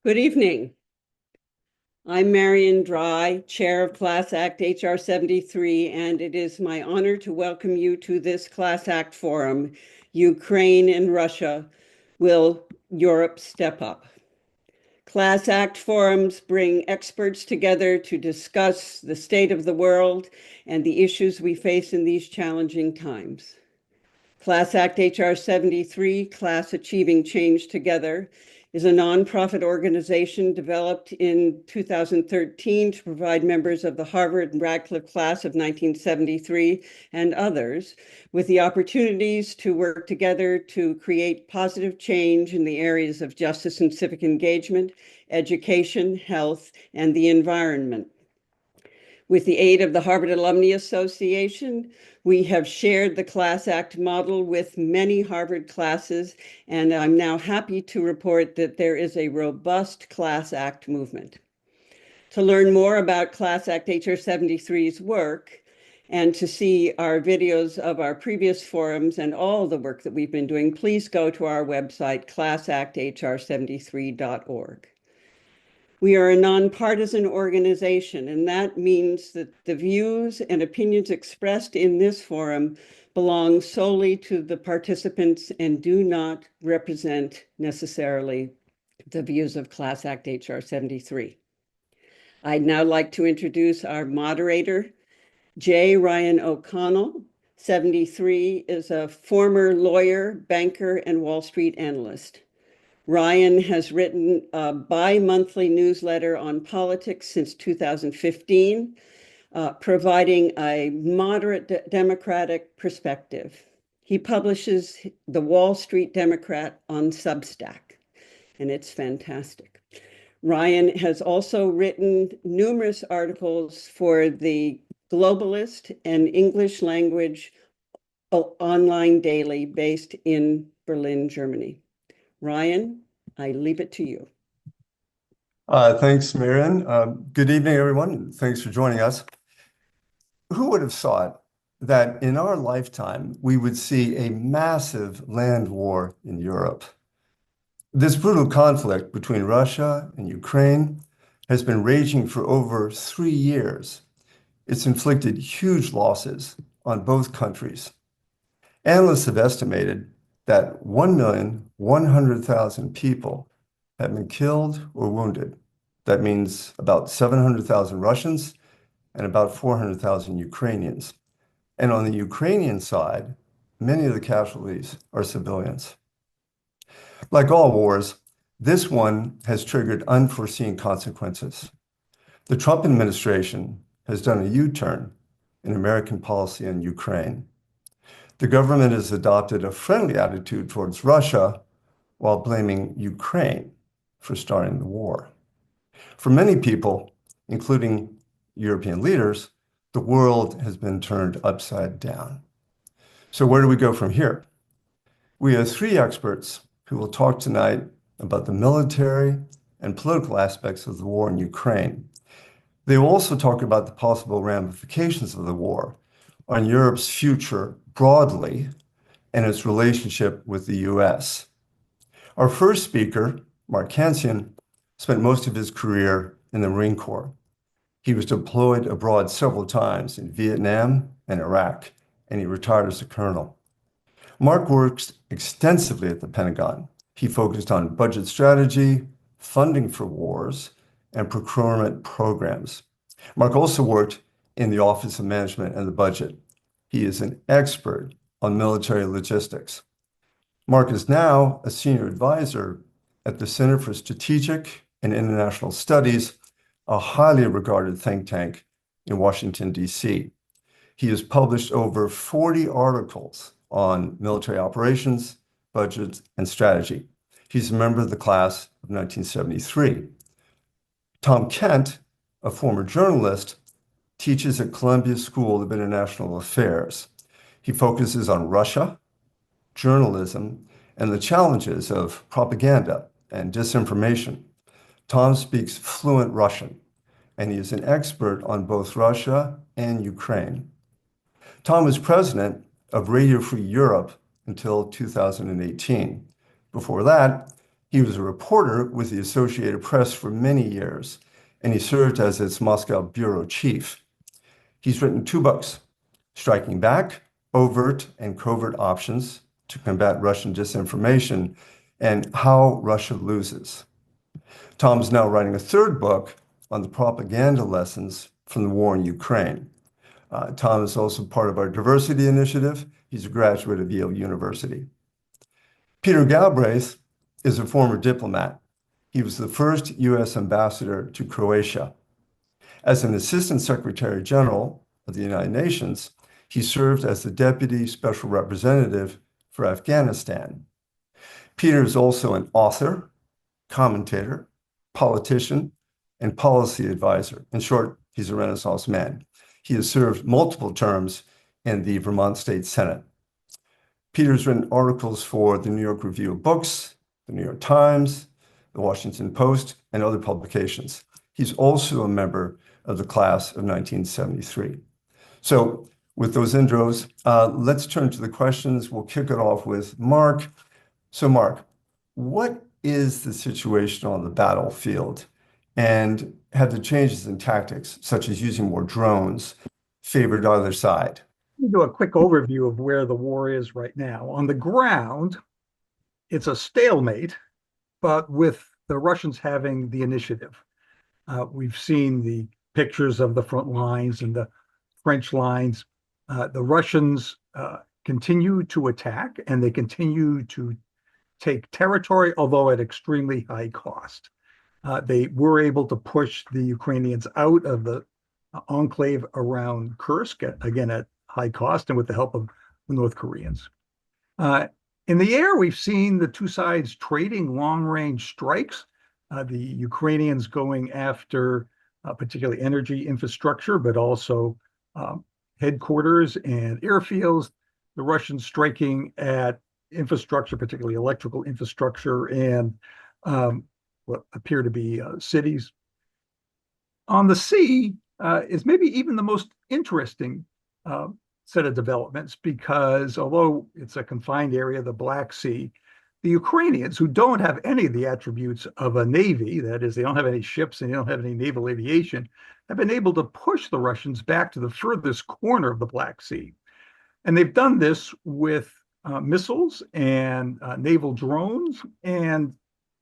Good evening. I'm Marion Dry, Chair of ClassACT HR73, and it is my honor to welcome you to this ClassACT Forum, Ukraine and Russia, Will Europe Step Up? ClassACT forums bring experts together to discuss the state of the world and the issues we face in these challenging times. ClassACT HR73, Class Achieving Change Together, is a nonprofit organization developed in 2013 to provide members of the Harvard and Radcliffe class of 1973 and others with the opportunities to work together to create positive change in the areas of justice and civic engagement, education, health, and the environment. With the aid of the Harvard Alumni Association, we have shared the ClassACT model with many Harvard classes, and I'm now happy to report that there is a robust ClassACT movement. To learn more about ClassACT HR73's work and to see our videos of our previous forums and all the work that we've been doing, please go to our website, classacthr73.org. We are a nonpartisan organization, and that means that the views and opinions expressed in this forum belong solely to the participants and do not represent necessarily the views of ClassACT HR73. I'd now like to introduce our moderator, Ryan O'Connell. 73 is a former lawyer, banker, and Wall Street analyst. Ryan has written a bi-monthly newsletter on politics since 2015, providing a moderate democratic perspective. He publishes the Wall Street Democrat on Substack, and it's fantastic. Ryan has also written numerous articles for the Globalist and English language online daily based in Berlin, Germany. Ryan, I leave it to you. Thanks, Marion. Good evening, everyone. Thanks for joining us. Who would have thought that in our lifetime, we would see a massive land war in Europe? This brutal conflict between Russia and Ukraine has been raging for over 3 years. It's inflicted huge losses on both countries. Analysts have estimated that 1,100,000 people have been killed or wounded. That means about 700,000 Russians and about 400,000 Ukrainians. And on the Ukrainian side, many of the casualties are civilians. Like all wars, this one has triggered unforeseen consequences. The Trump administration has done a U-turn in American policy on Ukraine. The government has adopted a friendly attitude towards Russia while blaming Ukraine for starting the war. For many people, including European leaders, the world has been turned upside down. So where do we go from here? We have 3 experts who will talk tonight about the military and political aspects of the war in Ukraine. They will also talk about the possible ramifications of the war on Europe's future broadly and its relationship with the US. Our first speaker, Mark Cancian, spent most of his career in the Marine Corps. He was deployed abroad several times in Vietnam and Iraq, and he retired as a colonel. Mark works extensively at the Pentagon. He focused on budget strategy, funding for wars, and procurement programs. Mark also worked in the Office of Management and the Budget. He is an expert on military logistics. Mark is now a senior advisor at the Center for Strategic and International Studies, a highly regarded think tank in Washington, D.C. He has published over 40 articles on military operations, budget, and strategy. He's a member of the class of 1973. Tom Kent, a former journalist, teaches at Columbia School of International Affairs. He focuses on Russia, journalism, and the challenges of propaganda and disinformation. Tom speaks fluent Russian, and he is an expert on both Russia and Ukraine. Tom was president of Radio Free Europe until 2018. Before that, He was a reporter with the Associated Press for many years, and he served as its Moscow bureau chief. He's written 2 books, Striking Back, Overt and Covert Options to Combat Russian Disinformation, and How Russia Loses. Tom's now writing a 3rd book on the propaganda lessons from the war in Ukraine. Tom is also part of our diversity initiative. He's a graduate of Yale University. Peter Galbraith is a former diplomat. He was the first U.S. ambassador to Croatia. As an Assistant Secretary General of the United Nations, he served as the Deputy Special Representative for Afghanistan. Peter is also an author, commentator, politician, and policy advisor. In short, he's a Renaissance man. He has served multiple terms in the Vermont State Senate. Peter's written articles for the New York Review of Books, the New York Times, the Washington Post, and other publications. He's also a member of the class of 1973. So with those intros, let's turn to the questions. We'll kick it off with Mark. So Mark, what is the situation on the battlefield? And have the changes in tactics, such as using more drones, favored either side? Let me do a quick overview of where the war is right now. On the ground, it's a stalemate, but with the Russians having the initiative. We've seen the pictures of the front lines and the French lines. The Russians continue to attack, and they continue to take territory, although at extremely high cost. They were able to push the Ukrainians out of the enclave around Kursk, again at high cost and with the help of the North Koreans. In the air, we've seen the 2 sides trading long-range strikes, the Ukrainians going after particularly energy infrastructure, but also headquarters and airfields, the Russians striking at infrastructure, particularly electrical infrastructure and what appear to be cities. On the sea is maybe even the most interesting set of developments, because although it's a confined area, the Black Sea, the Ukrainians, who don't have any of the attributes of a navy, that is, they don't have any ships and they don't have any naval aviation, have been able to push the Russians back to the furthest corner of the Black Sea. And they've done this with missiles and naval drones and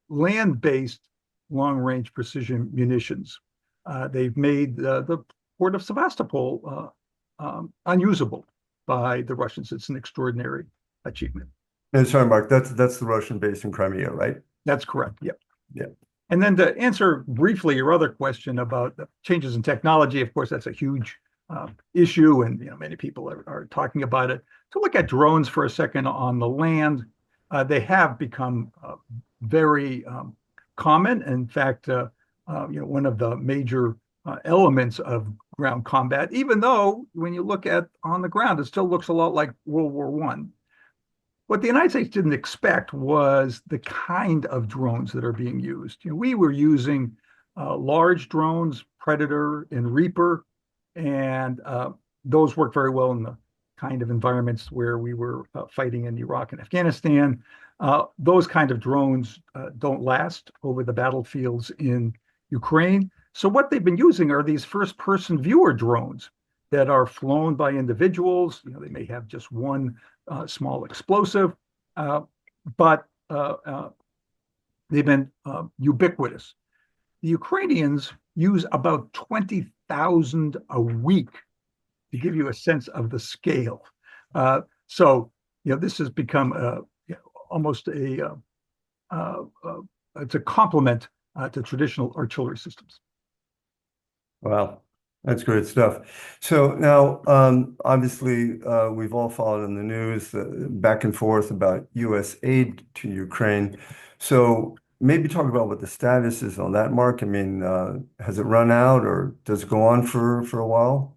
land-based long-range precision munitions. They've made the port of Sevastopol unusable by the Russians. It's an extraordinary achievement. And sorry, Mark, that's the Russian base in Crimea, right? That's correct. Yep. Yeah. And then to answer briefly your other question about the changes in technology, of course, that's a huge issue, and many people are talking about it. To look at drones for a second on the land, they have become very common. In fact, one of the major elements of ground combat, even though when you look at on the ground, it still looks a lot like World War I. What the United States didn't expect was the kind of drones that are being used. We were using large drones, Predator and Reaper, and those work very well in the kind of environments where we were fighting in Iraq and Afghanistan. Those kind of drones don't last over the battlefields in Ukraine. So what they've been using are these first-person viewer drones that are flown by individuals. They may have just one small explosive, but they've been ubiquitous. The Ukrainians use about 20,000 a week, to give you a sense of the scale. So this has become almost it's a complement to traditional artillery systems. Wow, that's great stuff. So now, obviously, we've all followed in the news back and forth about U.S. aid to Ukraine. So maybe talk about what the status is on that, Mark. I mean, has it run out, or does it go on for a while?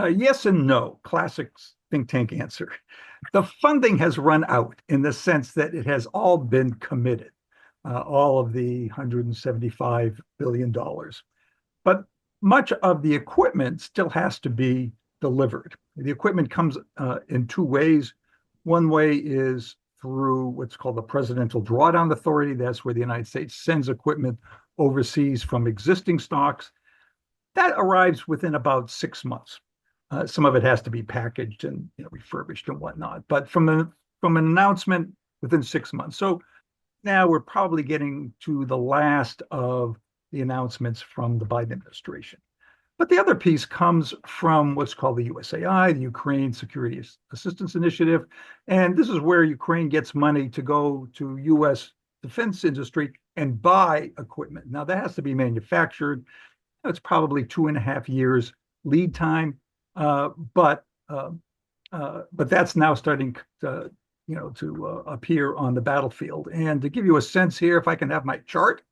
Yes and no. Classic think tank answer. The funding has run out in the sense that it has all been committed, all of the $175 billion. But much of the equipment still has to be delivered. The equipment comes in 2 ways. One way is through what's called the Presidential Drawdown Authority. That's where the United States sends equipment overseas from existing stocks. That arrives within about 6 months. Some of it has to be packaged and refurbished and whatnot, but from an announcement within 6 months. So now we're probably getting to the last of the announcements from the Biden administration. But the other piece comes from what's called the USAI, the Ukraine Security Assistance Initiative. And this is where Ukraine gets money to go to U.S. defense industry and buy equipment. Now, that has to be manufactured. It's probably 2.5 years lead time. But that's now starting to appear on the battlefield. And to give you a sense here, if I can have my chart.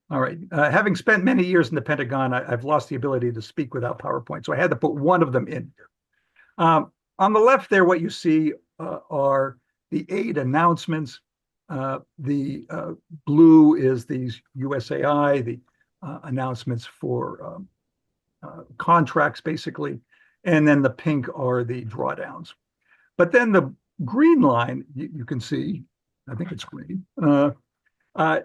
All right. Having spent many years in the Pentagon, I've lost the ability to speak without PowerPoint. So I had to put one of them in here. On the left there, what you see are the aid announcements. The blue is these USAI, the announcements for contracts, basically. And then the pink are the drawdowns. But then the green line, you can see, I think it's green,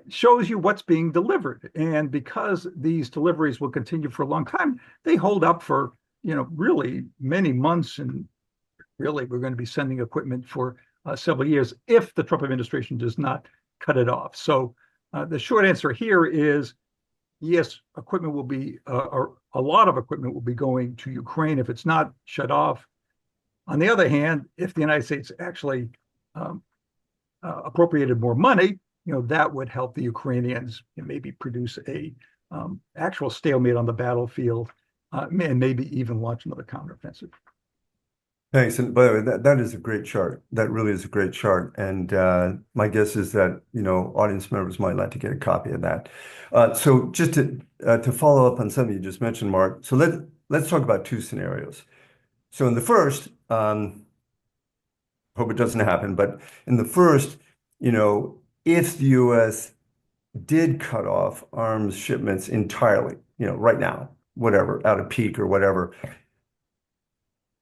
shows you what's being delivered. And because these deliveries will continue for a long time, they hold up for, really many months. And really, we're going to be sending equipment for several years if the Trump administration does not cut it off. So the short answer here is, yes, equipment will be, or a lot of equipment will be going to Ukraine if it's not shut off. On the other hand, if the United States actually appropriated more money, that would help the Ukrainians maybe produce a actual stalemate on the battlefield, and maybe even launch another counteroffensive. Thanks. And by the way, that is a great chart. That really is a great chart. And my guess is that, audience members might like to get a copy of that. So just to follow up on something you just mentioned, Mark, so let's talk about two scenarios. So in the first, hope it doesn't happen, but in the first, if the U.S. did cut off arms shipments entirely, right now, whatever, out of peak or whatever,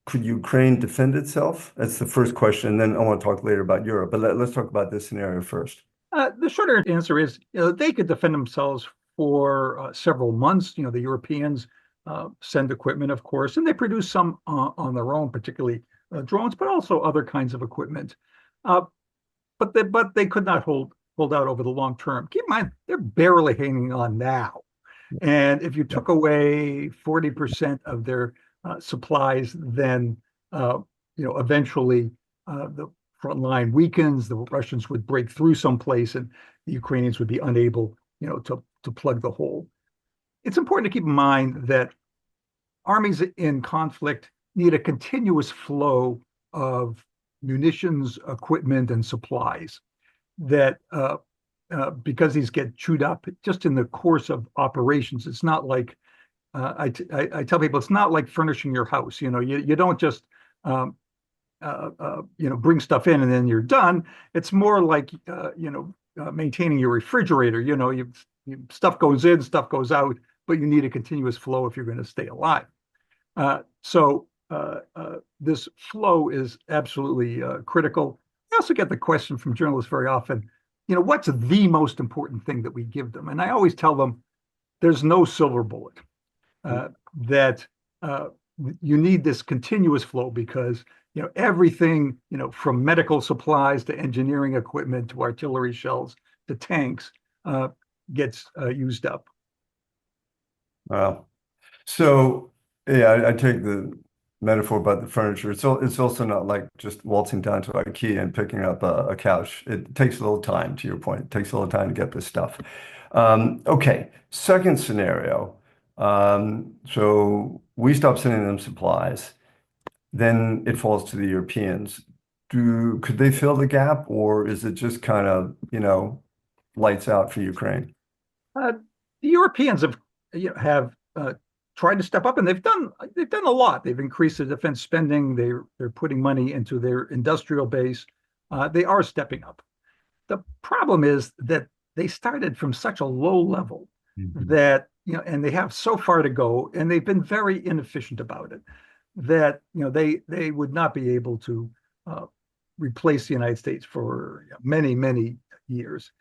could Ukraine defend itself? That's the first question. And then I want to talk later about Europe, but let's talk about this scenario first. The shorter answer is, they could defend themselves for several months. The Europeans send equipment, of course, and they produce some on their own, particularly drones, but also other kinds of equipment. But they could not hold out over the long term. Keep in mind, they're barely hanging on now. And if you took away 40% of their supplies, then eventually the front line weakens. The Russians would break through someplace, and the Ukrainians would be unable, to plug the hole. It's important to keep in mind that armies in conflict need a continuous flow of munitions, equipment, and supplies. That because these get chewed up just in the course of operations. It's not like I tell people, it's not like furnishing your house. You don't just bring stuff in and then you're done. It's more like maintaining your refrigerator. Stuff goes in, stuff goes out, but you need a continuous flow if you're going to stay alive. So this flow is absolutely critical. I also get the question from journalists very often, what's the most important thing that we give them? And I always tell them, there's no silver bullet. That you need this continuous flow because everything from medical supplies to engineering equipment to artillery shells to tanks gets used up. Wow. So yeah, I take the metaphor about the furniture. It's also not like just waltzing down to IKEA and picking up a couch. It takes a little time, to your point. It takes a little time to get this stuff. Okay, second scenario. So we stop sending them supplies, then it falls to the Europeans. Could they fill the gap, or is it just kind of, lights out for Ukraine? The Europeans have tried to step up, and they've done a lot. They've increased their defense spending. They're putting money into their industrial base. They are stepping up. The problem is that they started from such a low level that and they have so far to go, and they've been very inefficient about it. That they would not be able to replace the United States for many, many years.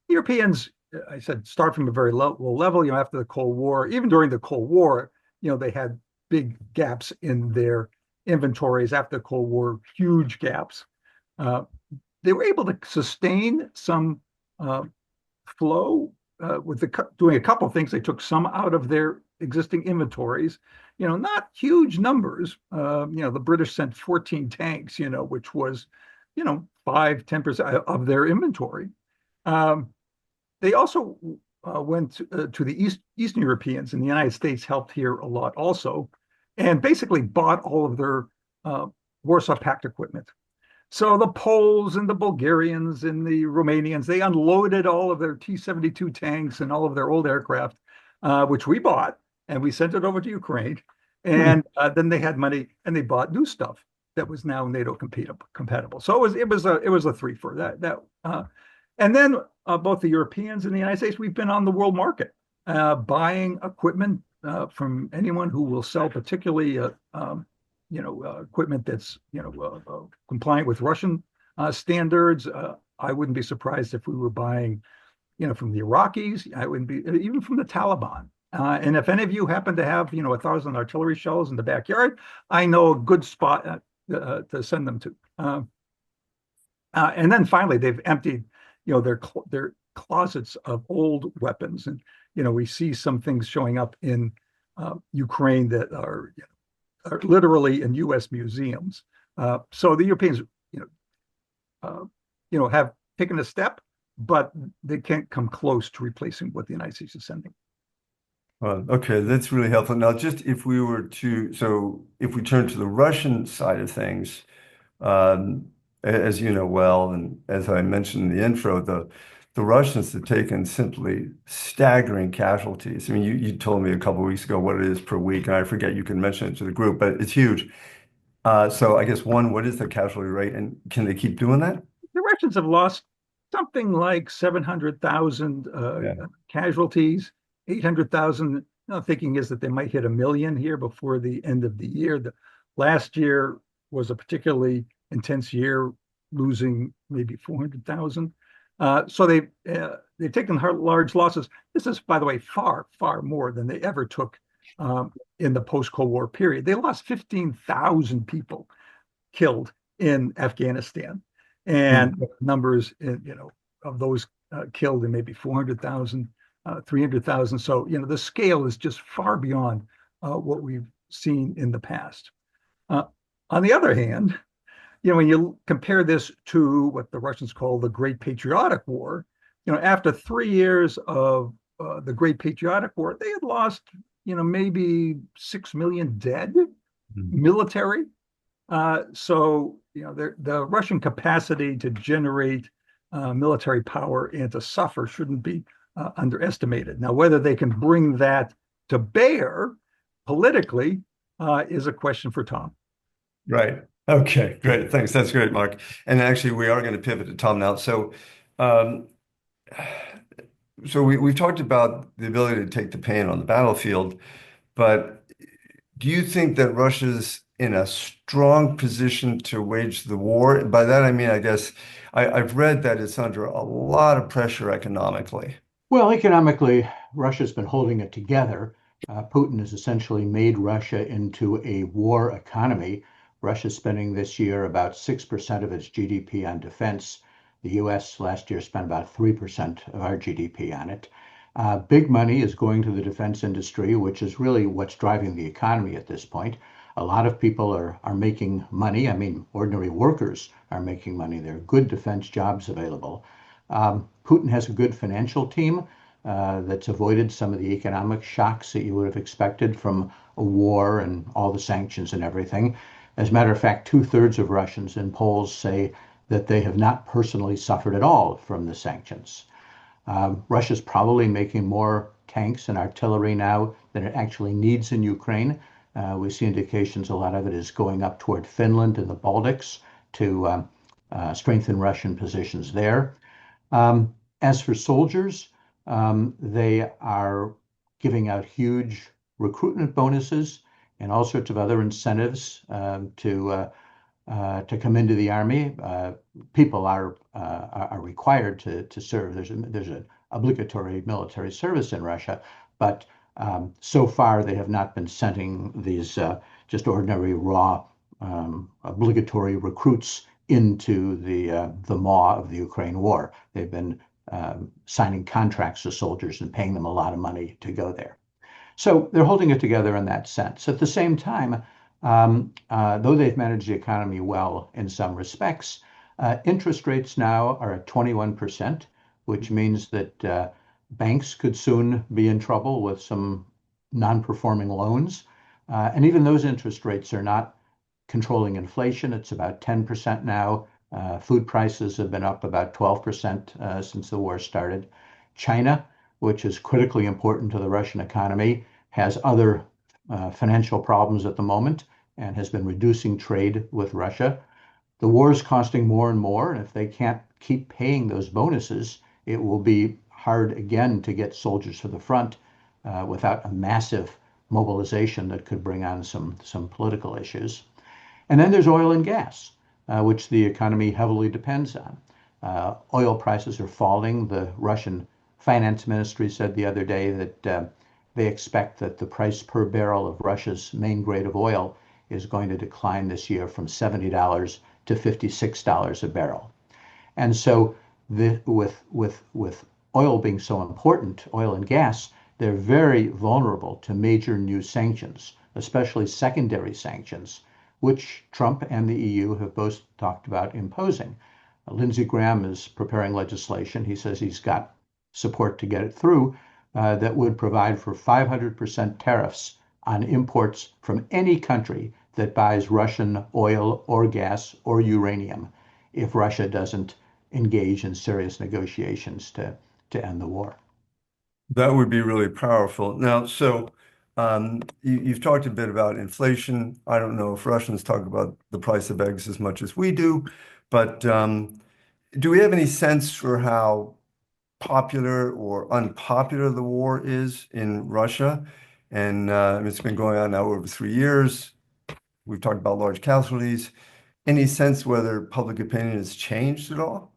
Europeans, I said, start from a very low level, after the Cold War. Even during the Cold War, they had big gaps in their inventories after the Cold War, huge gaps. They were able to sustain some flow with doing a couple of things. They took some out of their existing inventories, not huge numbers. The British sent 14 tanks, which was, 5-10% of their inventory. They also went to the Eastern Europeans, and the United States helped here a lot also, and basically bought all of their Warsaw Pact equipment. So the Poles and the Bulgarians and the Romanians, they unloaded all of their T-72 tanks and all of their old aircraft, which we bought, and we sent it over to Ukraine. And then they had money and they bought new stuff that was now NATO compatible. So it was a three-for that. And then both the Europeans and the United States, we've been on the world market, buying equipment from anyone who will sell, particularly equipment that's compliant with Russian standards. I wouldn't be surprised if we were buying, from the Iraqis. I wouldn't be even from the Taliban. And if any of you happen to have 1,000 artillery shells in the backyard, I know a good spot to send them to. And then finally, they've emptied their closets of old weapons, and we see some things showing up in Ukraine that are literally in U.S. museums. So the Europeans, have taken a step, but they can't come close to replacing what the United States is sending. Okay, that's really helpful. Now, just if we turn to the Russian side of things, as you know well, and as I mentioned in the intro, the Russians have taken simply staggering casualties. I mean, you told me a couple of weeks ago what it is per week, and I forget, you can mention it to the group, but it's huge. So I guess what is the casualty rate, and can they keep doing that? The Russians have lost something like 700,000 casualties, 800,000. Thinking is that they might hit 1 million here before the end of the year. The last year was a particularly intense year, losing maybe 400,000. So they've taken large losses. This is, by the way, far, far more than they ever took in the post-Cold War period. They lost 15,000 people killed in Afghanistan, and numbers, of those killed in maybe 400,000, 300,000. So, the scale is just far beyond what we've seen in the past. On the other hand, when you compare this to what the Russians call the Great Patriotic War, after 3 years of the Great Patriotic War, they had lost, maybe 6 million dead military. So, the Russian capacity to generate military power and to suffer shouldn't be underestimated. Now, whether they can bring that to bear politically is a question for Tom. Right. Okay, great. Thanks. That's great, Mark. And actually, we are going to pivot to Tom now. So, we've talked about the ability to take the pain on the battlefield, but do you think that Russia's in a strong position to wage the war? By that, I mean, I guess I've read that it's under a lot of pressure economically. Well, economically, Russia's been holding it together. Putin has essentially made Russia into a war economy. Russia's spending this year about 6% of its GDP on defense. The US last year spent about 3% of our GDP on it. Big money is going to the defense industry, which is really what's driving the economy at this point. A lot of people are making money. I mean, ordinary workers are making money. There are good defense jobs available. Putin has a good financial team that's avoided some of the economic shocks that you would have expected from a war and all the sanctions and everything. As a matter of fact, 2/3 of Russians in polls say that they have not personally suffered at all from the sanctions. Russia's probably making more tanks and artillery now than it actually needs in Ukraine. We see indications a lot of it is going up toward Finland and the Baltics to strengthen Russian positions there. As for soldiers, they are giving out huge recruitment bonuses and all sorts of other incentives to to come into the army. People are required to serve. There's an obligatory military service in Russia, but so far they have not been sending these just ordinary raw obligatory recruits into the maw of the Ukraine war. They've been signing contracts to soldiers and paying them a lot of money to go there. So they're holding it together in that sense. At the same time, though they've managed the economy well in some respects, interest rates now are at 21%, which means that banks could soon be in trouble with some non-performing loans. And even those interest rates are not controlling inflation. It's about 10% now. Food prices have been up about 12% since the war started. China, which is critically important to the Russian economy, has other financial problems at the moment and has been reducing trade with Russia. The war is costing more and more, and if they can't keep paying those bonuses, it will be hard again to get soldiers to the front without a massive mobilization that could bring on some political issues. And then there's oil and gas, which the economy heavily depends on. Oil prices are falling. The Russian finance ministry said the other day that they expect that the price per barrel of Russia's main grade of oil is going to decline this year from $70 to $56 a barrel. And so with oil being so important, oil and gas, they're very vulnerable to major new sanctions, especially secondary sanctions, which Trump and the EU have both talked about imposing. Lindsey Graham is preparing legislation. He says he's got support to get it through that would provide for 500% tariffs on imports from any country that buys Russian oil or gas or uranium if Russia doesn't engage in serious negotiations to end the war. That would be really powerful. Now, so you've talked a bit about inflation. I don't know if Russians talk about the price of eggs as much as we do, but do we have any sense for how popular or unpopular the war is in Russia? And it's been going on now over 3 years. We've talked about large casualties. Any sense whether public opinion has changed at all?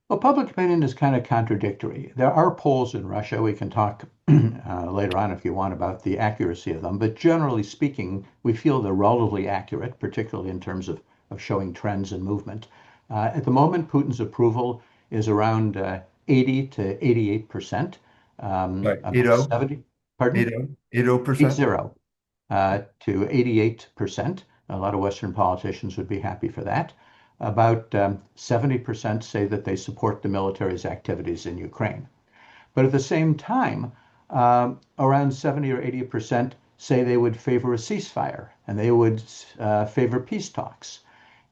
Well, public opinion is kind of contradictory. There are polls in Russia. We can talk later on if you want about the accuracy of them. But generally speaking, we feel they're relatively accurate, particularly in terms of showing trends and movement. At the moment, Putin's approval is around 80 to 88%. Right, About 70, pardon? 80%? 80 to 88%. A lot of Western politicians would be happy for that. About 70% say that they support the military's activities in Ukraine. But at the same time, around 70 or 80% say they would favor a ceasefire and they would favor peace talks.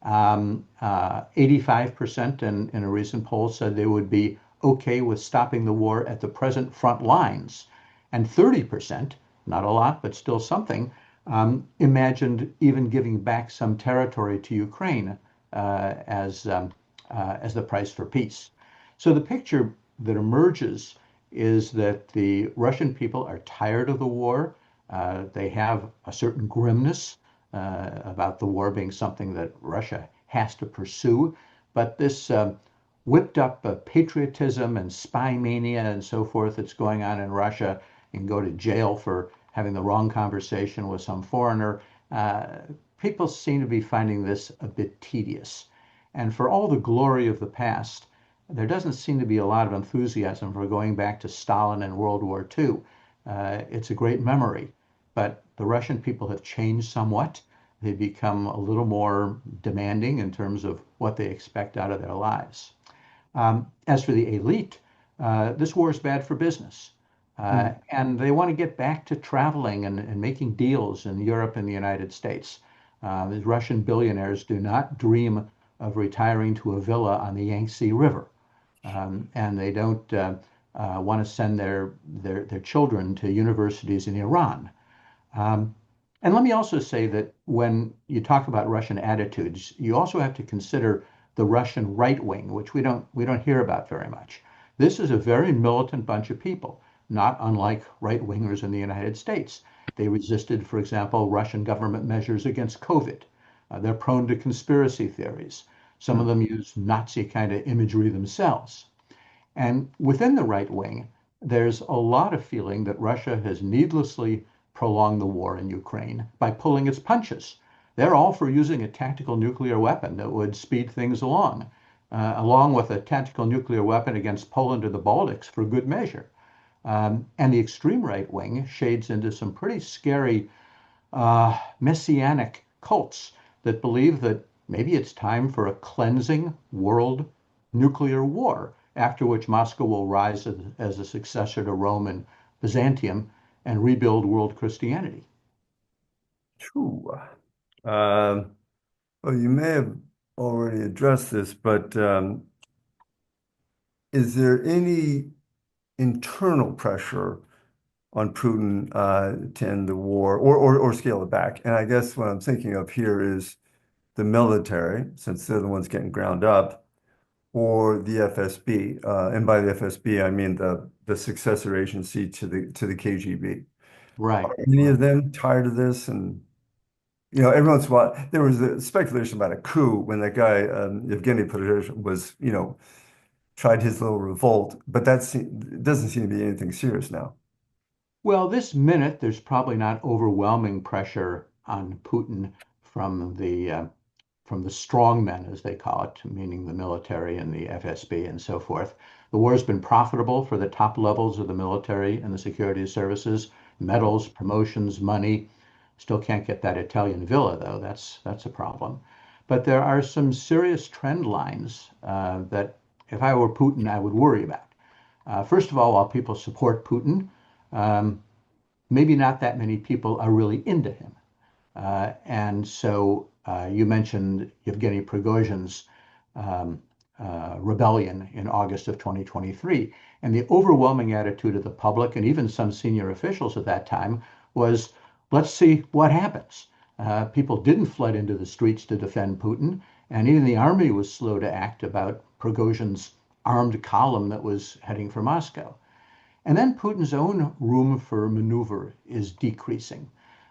85% in a recent poll said they would be okay with stopping the war at the present front lines. And 30%, not a lot, but still something, imagined even giving back some territory to Ukraine as the price for peace. So the picture that emerges is that the Russian people are tired of the war. They have a certain grimness about the war being something that Russia has to pursue. But this whipped up patriotism and spy mania and so forth that's going on in Russia, and go to jail for having the wrong conversation with some foreigner, people seem to be finding this a bit tedious. And for all the glory of the past, there doesn't seem to be a lot of enthusiasm for going back to Stalin and World War II. It's a great memory, but the Russian people have changed somewhat. They've become a little more demanding in terms of what they expect out of their lives. As for the elite, this war is bad for business. And they want to get back to traveling and making deals in Europe and the United States. The Russian billionaires do not dream of retiring to a villa on the Yangtze River. And they don't want to send their children to universities in Iran. And let me also say that when you talk about Russian attitudes, you also have to consider the Russian right wing, which we don't hear about very much. This is a very militant bunch of people, not unlike right wingers in the United States. They resisted, for example, Russian government measures against COVID. They're prone to conspiracy theories. Some of them use Nazi kind of imagery themselves. And within the right wing, there's a lot of feeling that Russia has needlessly prolonged the war in Ukraine by pulling its punches. They're all for using a tactical nuclear weapon that would speed things along with a tactical nuclear weapon against Poland or the Baltics for good measure. And the extreme right wing shades into some pretty scary messianic cults that believe that maybe it's time for a cleansing world nuclear war, after which Moscow will rise as a successor to Rome and Byzantium and rebuild world Christianity. True. Well, you may have already addressed this, but is there any internal pressure on Putin to end the war or scale it back? And I guess what I'm thinking of here is the military, since they're the ones getting ground up, or the FSB. And by the FSB, I mean the successor agency to the KGB. Right. Are any of them tired of this? And every once in a while, there was a speculation about a coup when that guy, Evgeny Prigozhin, was, tried his little revolt, but doesn't seem to be anything serious now. Well, this minute, there's probably not overwhelming pressure on Putin from the strongmen, as they call it, meaning the military and the FSB and so forth. The war has been profitable for the top levels of the military and the security services, medals, promotions, money. Still can't get that Italian villa, though. That's a problem. But there are some serious trend lines that, if I were Putin, I would worry about. First of all, while people support Putin, maybe not that many people are really into him. And so you mentioned Yevgeny Prigozhin's rebellion in August of 2023. And the overwhelming attitude of the public and even some senior officials at that time was, let's see what happens. People didn't flood into the streets to defend Putin. And even the army was slow to act about Prigozhin's armed column that was heading for Moscow. And then Putin's own room for maneuver is decreasing.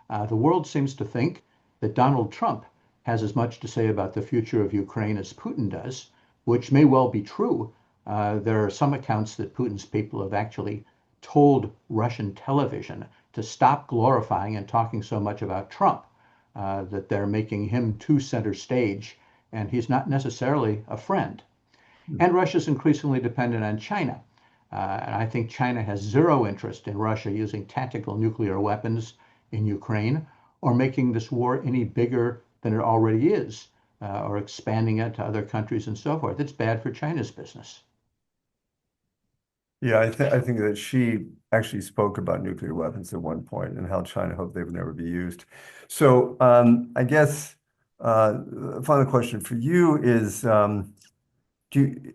The world seems to think that Donald Trump has as much to say about the future of Ukraine as Putin does, which may well be true. There are some accounts that Putin's people have actually told Russian television to stop glorifying and talking so much about Trump, that they're making him too center stage, and he's not necessarily a friend. And Russia's increasingly dependent on China. And I think China has zero interest in Russia using tactical nuclear weapons in Ukraine or making this war any bigger than it already is, or expanding it to other countries and so forth. It's bad for China's business. Yeah, I think that she actually spoke about nuclear weapons at one point and how China hoped they would never be used. So I guess final question for you is, do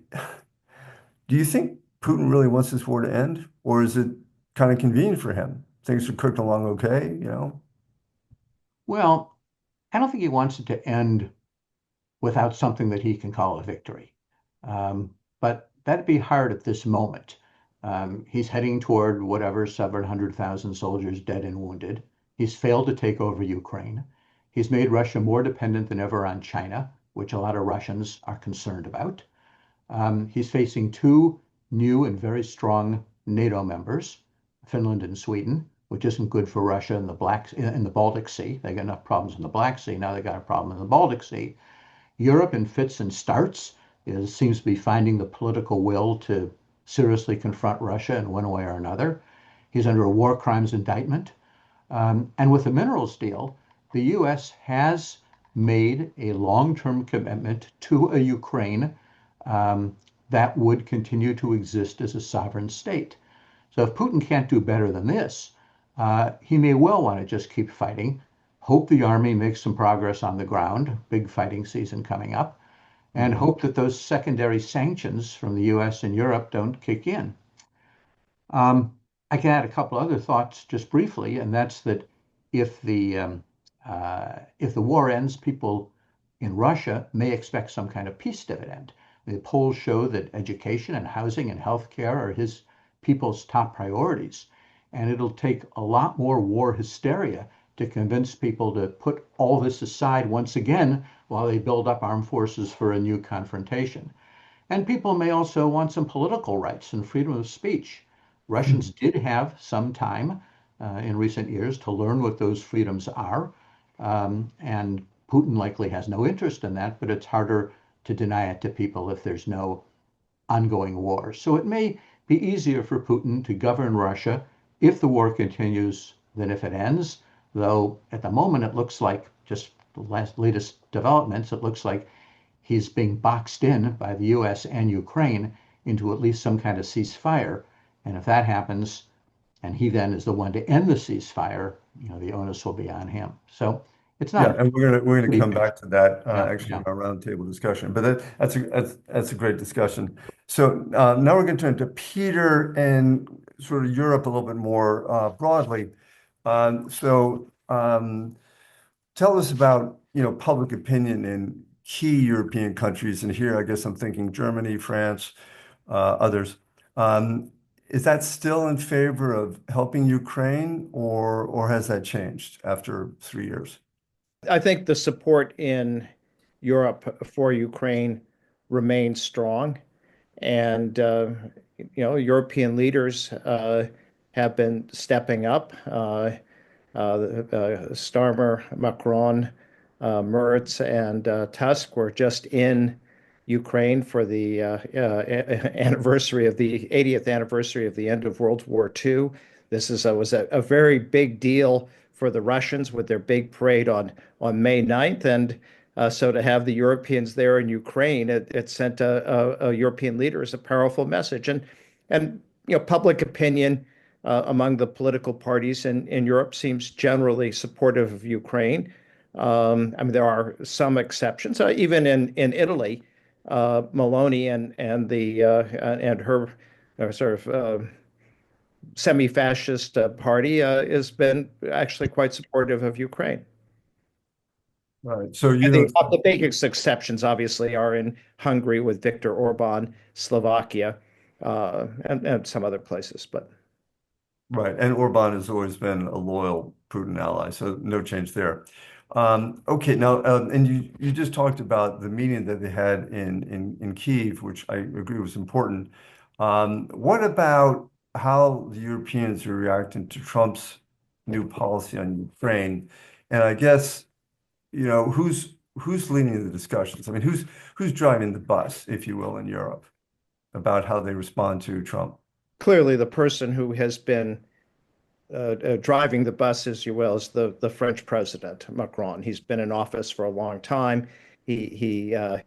you think Putin really wants this war to end, or is it kind of convenient for him? Things are cooked along okay, Well, I don't think he wants it to end without something that he can call a victory. But that'd be hard at this moment. He's heading toward whatever, 700,000 soldiers dead and wounded. He's failed to take over Ukraine. He's made Russia more dependent than ever on China, which a lot of Russians are concerned about. He's facing two new and very strong NATO members, Finland and Sweden, which isn't good for Russia in the Baltic Sea. They got enough problems in the Black Sea. Now they got a problem in the Baltic Sea. Europe in fits and starts seems to be finding the political will to seriously confront Russia in one way or another. He's under a war crimes indictment. And with the minerals deal, the U.S. has made a long-term commitment to a Ukraine that would continue to exist as a sovereign state. So if Putin can't do better than this, he may well want to just keep fighting, hope the army makes some progress on the ground, big fighting season coming up, and hope that those secondary sanctions from the US and Europe don't kick in. I can add a couple other thoughts just briefly, and that's that if the war ends, people in Russia may expect some kind of peace dividend. The polls show that education and housing and healthcare are his people's top priorities, and it'll take a lot more war hysteria to convince people to put all this aside once again while they build up armed forces for a new confrontation. And people may also want some political rights and freedom of speech. Russians did have some time in recent years to learn what those freedoms are. And Putin likely has no interest in that, but it's harder to deny it to people if there's no ongoing war. So it may be easier for Putin to govern Russia if the war continues than if it ends, though at the moment it looks like, just the latest developments, it looks like he's being boxed in by the US and Ukraine into at least some kind of ceasefire. And if that happens, and he then is the one to end the ceasefire, the onus will be on him. So it's not. Yeah, and we're gonna come back to that Yeah. in our roundtable discussion. But that's a great discussion. So now we're going to turn to Peter and sort of Europe a little bit more broadly. Tell us about public opinion in key European countries, and here I guess I'm thinking Germany, France, others. Is that still in favor of helping Ukraine, or has that changed after 3 years? I think the support in Europe for Ukraine remains strong, and European leaders have been stepping up. Starmer, Macron, Merz, and Tusk were just in Ukraine for the anniversary of the 80th anniversary of the end of World War II. This was a very big deal for the Russians with their big parade on May 9th. And so to have the Europeans there in Ukraine, it sent a European leaders a powerful message. And public opinion among the political parties in Europe seems generally supportive of Ukraine. I mean, there are some exceptions. Even in Italy, Meloni and her sort of semi-fascist party has been actually quite supportive of Ukraine. Right. So The biggest exceptions, obviously, are in Hungary with Viktor Orban, Slovakia, and some other places. But right, and Orban has always been a loyal Putin ally, so no change there. Okay, now, and you just talked about the meeting that they had in Kyiv, which I agree was important. What about how the Europeans are reacting to Trump's new policy on Ukraine? And I guess, who's leading the discussions? I mean, who's driving the bus, if you will, in Europe about how they respond to Trump? clearly, the person who has been driving the bus, as you will, is the French president, Macron. He's been in office for a long time. The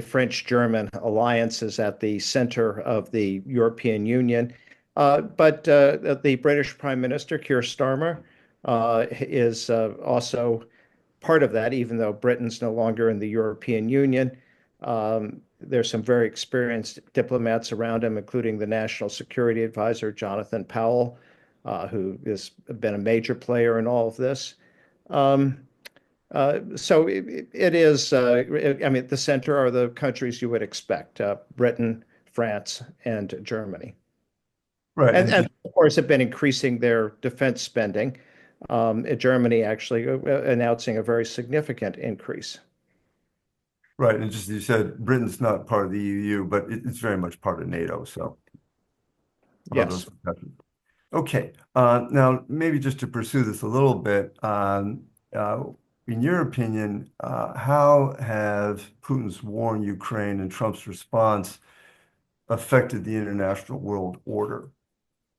French-German alliance is at the center of the European Union. But the British Prime Minister, Keir Starmer, is also part of that, even though Britain's no longer in the European Union. There's some very experienced diplomats around him, including the National Security Advisor, Jonathan Powell, who has been a major player in all of this. So it is, I mean, at the center are the countries you would expect, Britain, France, and Germany. Right. And of course, have been increasing their defense spending. Germany actually announcing a very significant increase. Right, and just as you said, Britain's not part of the EU, but it's very much part of NATO. So, Yes. Okay. Now, maybe just to pursue this a little bit, in your opinion, how have Putin's war in Ukraine and Trump's response affected the international world order?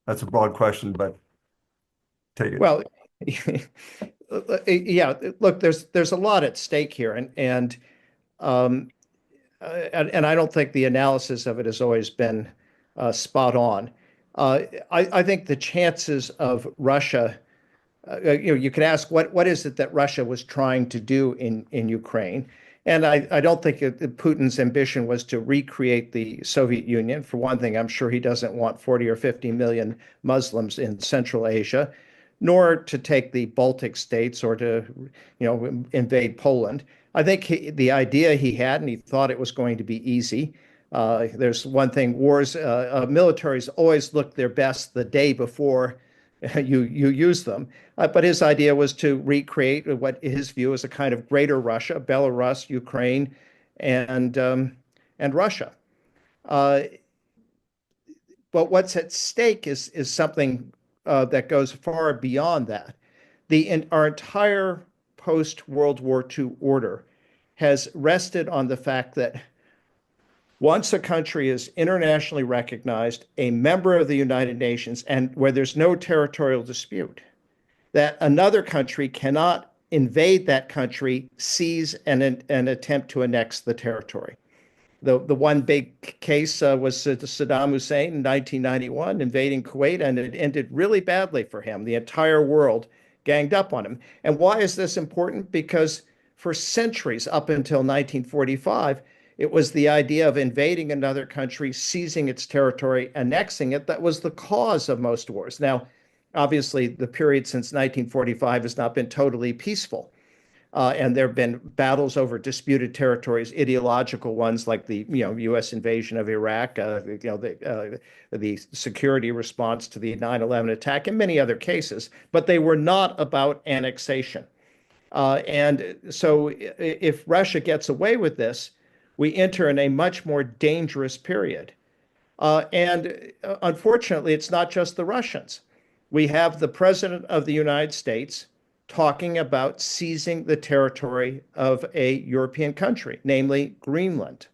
That's a broad question, but take it. Well, yeah. Look, there's a lot at stake here, and I don't think the analysis of it has always been spot on. I think the chances of Russia, you could ask what is it that Russia was trying to do in Ukraine, and I don't think Putin's ambition was to recreate the Soviet Union. For one thing, I'm sure he doesn't want 40 or 50 million Muslims in Central Asia, nor to take the Baltic states or to, invade Poland. I think the idea he had, and he thought it was going to be easy. There's one thing: militaries always look their best the day before you use them. But his idea was to recreate what his view is a kind of greater Russia, Belarus, Ukraine, and Russia. Uh, but what's at stake is something that goes far beyond that. Our entire post-World War II order has rested on the fact that once a country is internationally recognized, a member of the United Nations, and where there's no territorial dispute, that another country cannot invade that country, seize, and attempt to annex the territory. The one big case was Saddam Hussein in 1991 invading Kuwait, and it ended really badly for him. The entire world ganged up on him. And why is this important? Because for centuries, up until 1945, it was the idea of invading another country, seizing its territory, annexing it, that was the cause of most wars. Now, obviously, the period since 1945 has not been totally peaceful. And there have been battles over disputed territories, ideological ones like the U.S. invasion of Iraq, the security response to the 9/11 attack, and many other cases. But they were not about annexation. And so if Russia gets away with this, we enter in a much more dangerous period. And unfortunately, it's not just the Russians. We have the President of the United States talking about seizing the territory of a European country, namely Greenland.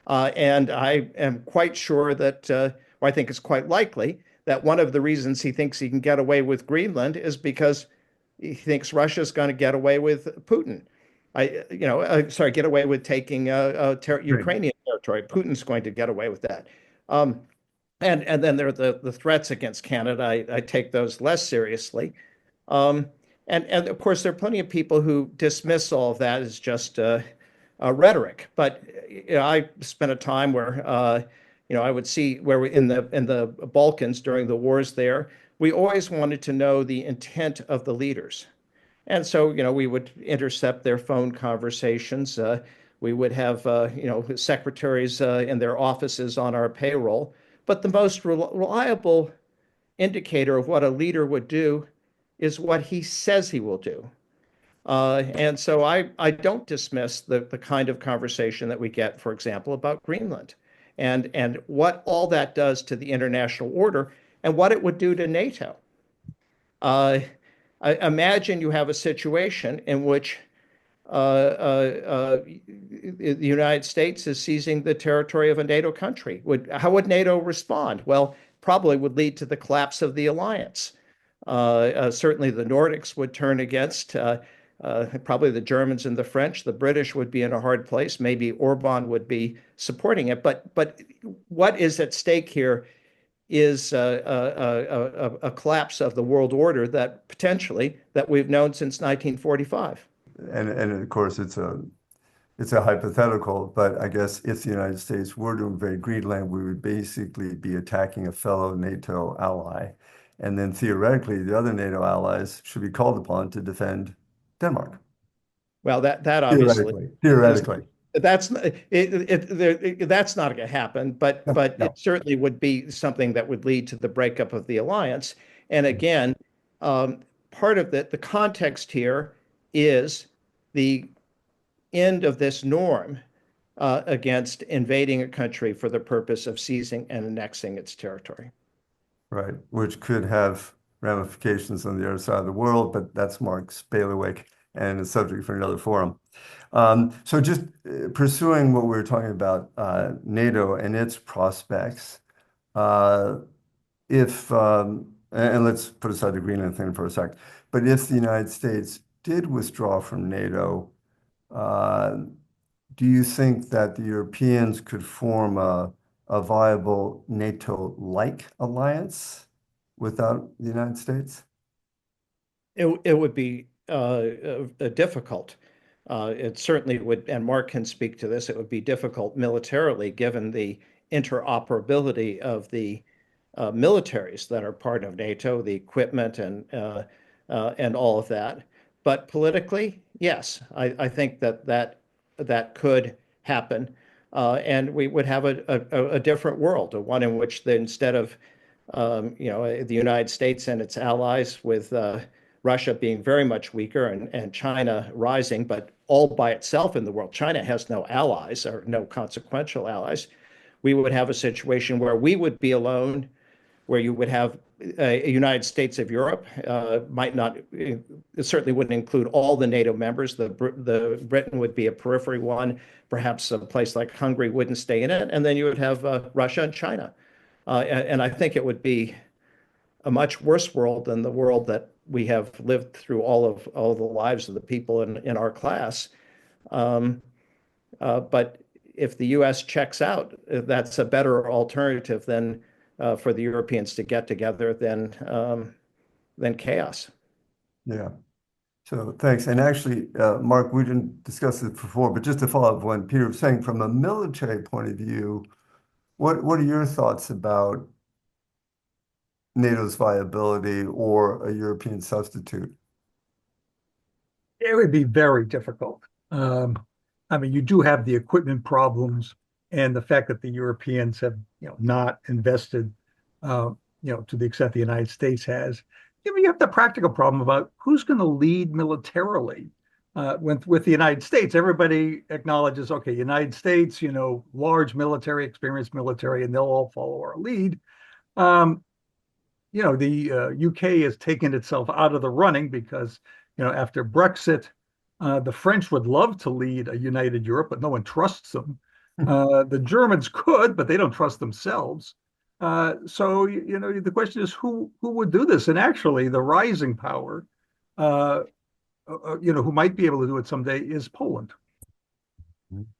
And I am quite sure that, or I think it's quite likely, that one of the reasons he thinks he can get away with Greenland is because he thinks Russia's going to get away with Putin. Get away with taking Ukrainian territory. Putin's going to get away with that. And then there are the threats against Canada. I take those less seriously. And of course, there are plenty of people who dismiss all of that as just rhetoric. But I spent a time where I would see where in the Balkans during the wars there, we always wanted to know the intent of the leaders. And so, we would intercept their phone conversations. We would have, secretaries in their offices on our payroll. But the most reliable indicator of what a leader would do is what he says he will do. And so I don't dismiss the kind of conversation that we get, for example, about Greenland and what all that does to the international order and what it would do to NATO. Imagine you have a situation in which the United States is seizing the territory of a NATO country. How would NATO respond? Well, probably would lead to the collapse of the alliance. Certainly the Nordics would turn against, probably the Germans and the French. The British would be in a hard place. Maybe Orban would be supporting it. But what is at stake here is a collapse of the world order that we've known since 1945. And of course, it's a hypothetical, but I guess if the United States were to invade Greenland, we would basically be attacking a fellow NATO ally. And then theoretically, the other NATO allies should be called upon to defend Denmark. Well, that obviously theoretically. That's not going to happen, but No. It certainly would be something that would lead to the breakup of the alliance. And again, part of the context here is the end of this norm against invading a country for the purpose of seizing and annexing its territory. Right, which could have ramifications on the other side of the world, but that's Mark's bailiwick and a subject for another forum. So just pursuing what we were talking about, NATO and its prospects, and let's put aside the Greenland thing for a sec, but if the United States did withdraw from NATO, do you think that the Europeans could form a viable NATO-like alliance without the United States? It would be difficult. It certainly would, and Mark can speak to this, it would be difficult militarily given the interoperability of the militaries that are part of NATO, the equipment and all of that. But politically, yes, I think that could happen. And we would have a different world, one in which instead of the United States and its allies, with Russia being very much weaker and China rising, but all by itself in the world. China has no allies or no consequential allies. We would have a situation where we would be alone, where you would have a United States of Europe, might not, it certainly wouldn't include all the NATO members. The Britain would be a periphery one. Perhaps a place like Hungary wouldn't stay in it. And then you would have Russia and China. And I think it would be a much worse world than the world that we have lived through all the lives of the people in our class. But if the U.S. checks out, that's a better alternative than for the Europeans to get together than chaos. Yeah. So thanks. And actually, Mark, we didn't discuss this before, but just to follow up when Peter was saying, from a military point of view, what are your thoughts about NATO's viability or a European substitute? It would be very difficult. I mean, you do have the equipment problems and the fact that the Europeans have, not invested, to the extent the United States has. You have the practical problem about who's going to lead militarily. With the United States, everybody acknowledges, okay, United States, large military, experienced military, and they'll all follow our lead. The UK has taken itself out of the running because, after Brexit, the French would love to lead a united Europe, but no one trusts them. The Germans could, but they don't trust themselves. So, the question is who would do this? And actually, the rising power, who might be able to do it someday is Poland.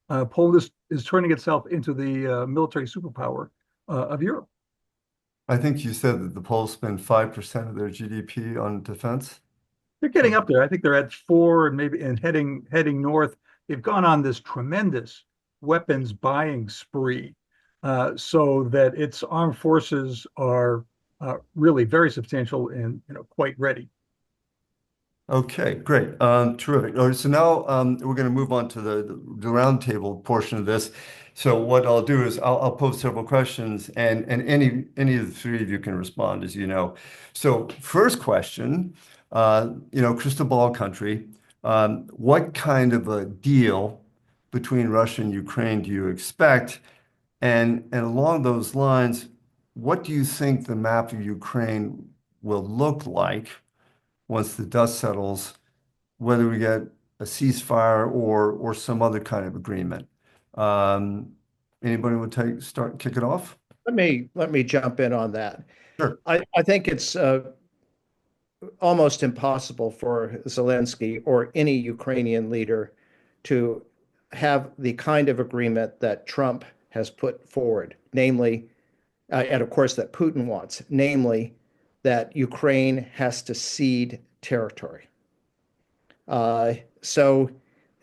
Poland is turning itself into the military superpower of Europe. I think you said that the Poles spend 5% of their GDP on defense. They're getting up there. I think they're at 4 and heading north. They've gone on this tremendous weapons buying spree, so that its armed forces are really very substantial and quite ready. Okay, great. Terrific. All right, so now we're going to move on to the roundtable portion of this. So what I'll do is I'll pose several questions, and any of the three of you can respond, as you know. So first question, crystal ball country, what kind of a deal between Russia and Ukraine do you expect? And along those lines, what do you think the map of Ukraine will look like once the dust settles, whether we get a ceasefire or some other kind of agreement? Anybody would kick it off? Let me jump in on that. Sure. I think it's almost impossible for Zelensky or any Ukrainian leader to have the kind of agreement that Trump has put forward, namely, and of course that Putin wants, namely that Ukraine has to cede territory. So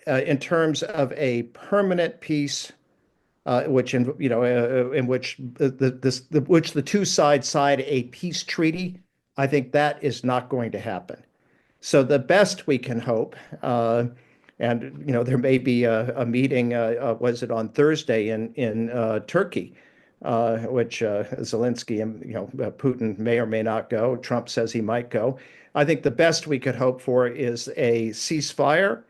in terms of a permanent peace, which in which the two sides sign a peace treaty, I think that is not going to happen. So the best we can hope, and there may be a meeting. Was it on Thursday in Turkey, which Zelensky and Putin may or may not go. Trump says he might go. I think the best we could hope for is a ceasefire,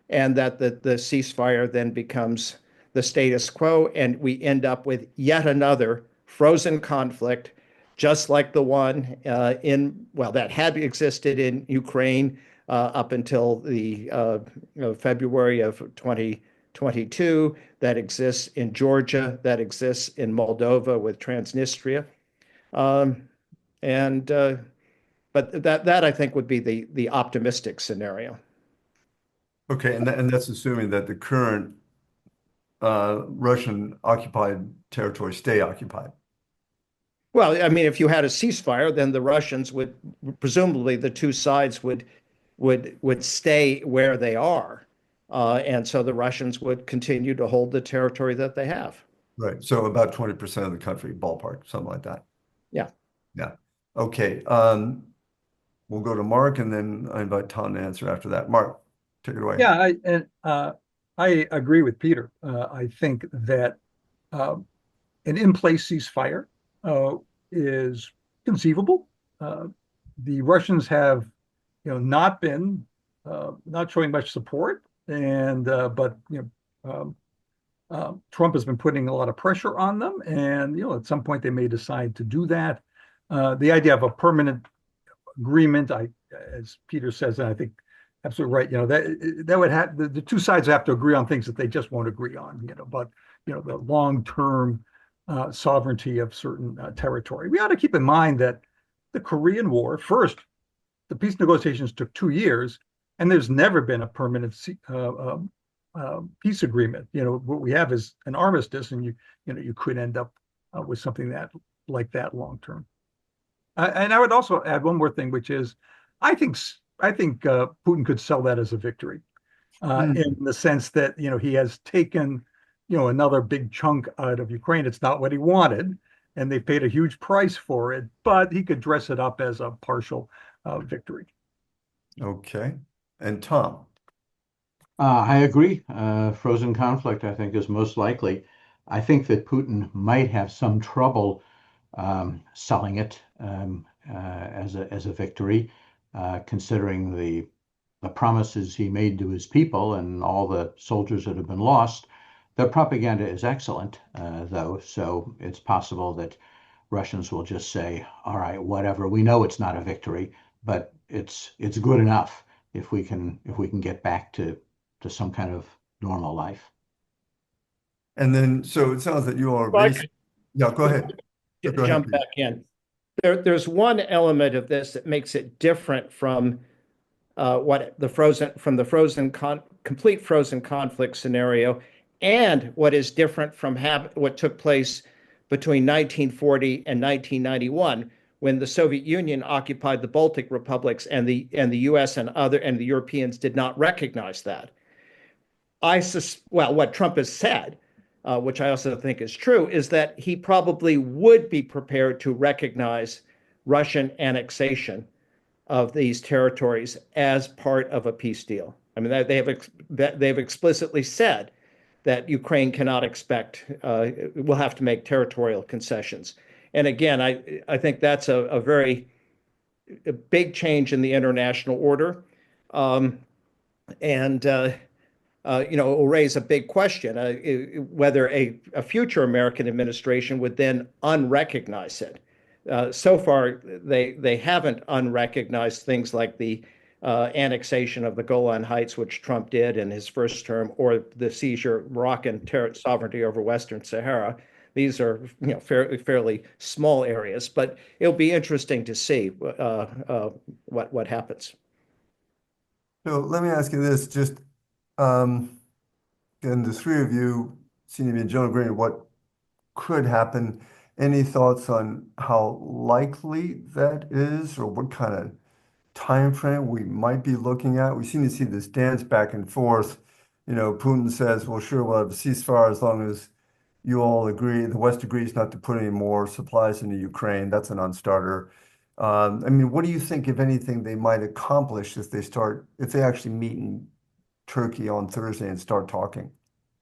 and that the ceasefire then becomes the status quo, and we end up with yet another frozen conflict, just like the one that had existed in Ukraine up until the February of 2022, that exists in Georgia, that exists in Moldova with Transnistria, but that I think would be the optimistic scenario. Okay, and that's assuming that the current Russian occupied territories stay occupied. Well, I mean, if you had a ceasefire, then the Russians would, presumably the two sides would stay where they are. And so the Russians would continue to hold the territory that they have. Right. So about 20% of the country, ballpark, something like that. Yeah. Yeah. Okay. We'll go to Mark, and then I invite Tom to answer after that. Mark, take it away. Yeah, I agree with Peter. I think that an in-place ceasefire is conceivable. The Russians have, not been not showing much support, and but Trump has been putting a lot of pressure on them, and at some point they may decide to do that. The idea of a permanent agreement, as Peter says, and I think absolutely right. That would have the two sides have to agree on things that they just won't agree on. But the long-term sovereignty of certain territory. We ought to keep in mind that the Korean War, first, the peace negotiations took 2 years, and there's never been a permanent peace agreement. What we have is an armistice, and you could end up with something like that long term. And I would also add one more thing, which is, I think Putin could sell that as a victory, in the sense that he has taken another big chunk out of Ukraine. It's not what he wanted, and they paid a huge price for it, but he could dress it up as a partial victory. Okay. And Tom? I agree. Frozen conflict, I think, is most likely. I think that Putin might have some trouble selling it as a victory, considering the promises he made to his people and all the soldiers that have been lost. Their propaganda is excellent, though, so it's possible that Russians will just say, "All right, whatever. We know it's not a victory, but it's good enough if we can get back to some kind of normal life." And then, so it sounds that you are racing. Yeah, go ahead. Go ahead, Jump please. back in. There's one element of this that makes it different from complete frozen conflict scenario, and what is different from what took place between 1940 and 1991, when the Soviet Union occupied the Baltic republics, and the U.S. and the Europeans did not recognize that. What Trump has said, which I also think is true, is that he probably would be prepared to recognize Russian annexation of these territories as part of a peace deal. I mean, they've explicitly said that Ukraine cannot expect, will have to make territorial concessions. And again, I think that's a very big change in the international order. It will raise a big question, whether a future American administration would then unrecognize it. So far, they haven't unrecognized things like the annexation of the Golan Heights, which Trump did in his first term, or the seizure of Moroccan sovereignty over Western Sahara. These are fairly small areas, but it'll be interesting to see what happens. So let me ask you this, just and the three of you seem to be in general agreement what could happen. Any thoughts on how likely that is, or what kind of time frame we might be looking at? We seem to see this dance back and forth. Putin says, well, sure, we'll have a ceasefire as long as you all agree, the West agrees not to put any more supplies into Ukraine. That's a non-starter. I mean, what do you think, if anything, they might accomplish if they actually meet in Turkey on Thursday and start talking?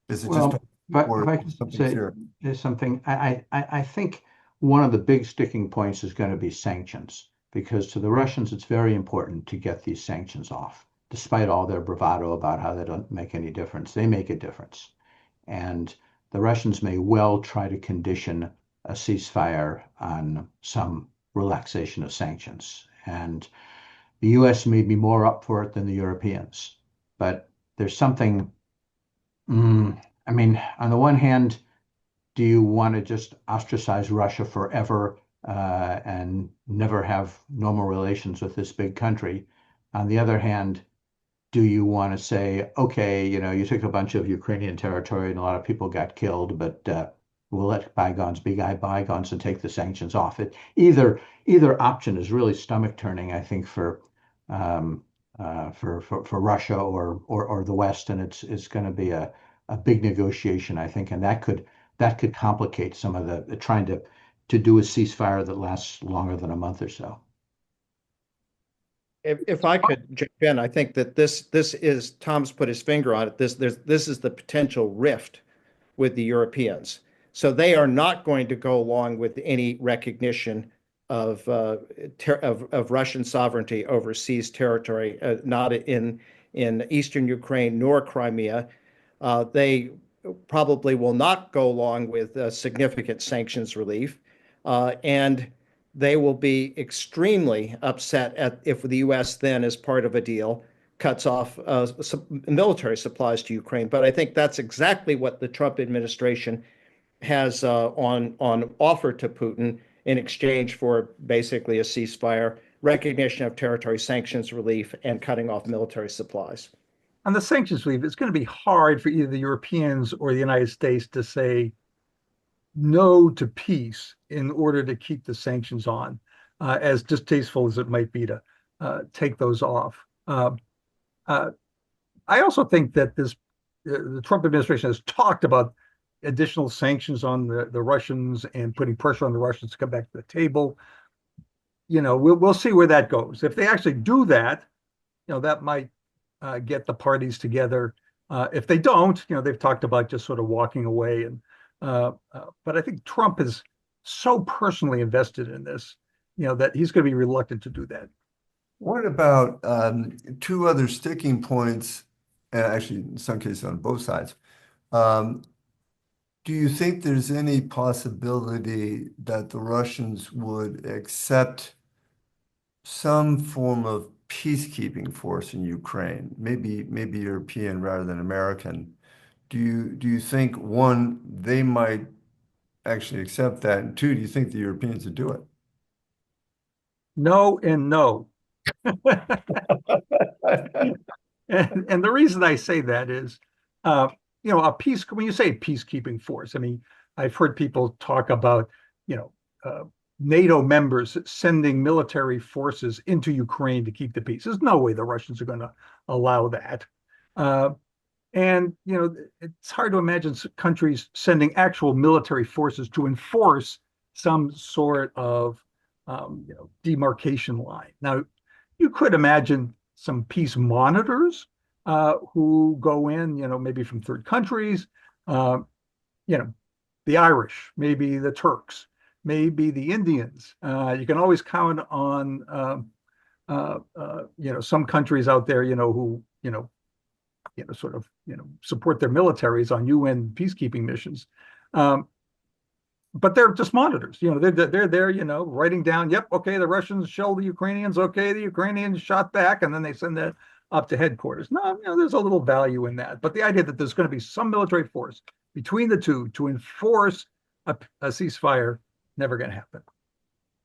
Is it just if I can say there's something, I think one of the big sticking points is going to be sanctions, because to the Russians, it's very important to get these sanctions off, despite all their bravado about how they don't make any difference. They make a difference. And the Russians may well try to condition a ceasefire on some relaxation of sanctions. And the U.S. may be more up for it than the Europeans. But there's something, I mean, on the one hand, do you want to just ostracize Russia forever and never have normal relations with this big country? On the other hand, do you want to say, okay, you took a bunch of Ukrainian territory and a lot of people got killed, but we'll let bygones be bygones and take the sanctions off? Either option is really stomach turning, I think, for Russia or the West, and it's going to be a big negotiation, I think, and that could complicate some of the trying to do a ceasefire that lasts longer than a month or so. If I could jump in, I think that this is, Tom's put his finger on it. This is the potential rift with the Europeans. So they are not going to go along with any recognition of Russian sovereignty over seized territory, not in eastern Ukraine nor Crimea. They probably will not go along with significant sanctions relief, and they will be extremely upset if the U.S. then, as part of a deal, cuts off military supplies to Ukraine. But I think that's exactly what the Trump administration has on offer to Putin in exchange for basically a ceasefire, recognition of territory, sanctions relief, and cutting off military supplies. On the sanctions relief, it's going to be hard for either the Europeans or the United States to say no to peace in order to keep the sanctions on, as distasteful as it might be to take those off. I also think that the Trump administration has talked about additional sanctions on the Russians and putting pressure on the Russians to come back to the table. We'll see where that goes. If they actually do that, that might get the parties together. If they don't, they've talked about just sort of walking away. But I think Trump is so personally invested in this, that he's going to be reluctant to do that. What about two other sticking points, actually, in some cases on both sides? Do you think there's any possibility that the Russians would accept some form of peacekeeping force in Ukraine, maybe European rather than American? Do you think, one, they might actually accept that, and two, do you think the Europeans would do it? No and no. And the reason I say that is, when you say peacekeeping force, I mean, I've heard people talk about, NATO members sending military forces into Ukraine to keep the peace. There's no way the Russians are going to allow that. And it's hard to imagine countries sending actual military forces to enforce some sort of demarcation line. Now, you could imagine some peace monitors who go in, maybe from third countries, the Irish, maybe the Turks, maybe the Indians. You can always count on, some countries out there, who, sort of, support their militaries on UN peacekeeping missions. But they're just monitors. They're there, writing down, yep, okay, the Russians shelled the Ukrainians, okay, the Ukrainians shot back, and then they send that up to headquarters. No, there's a little value in that. But the idea that there's going to be some military force between the two to enforce a ceasefire, never going to happen.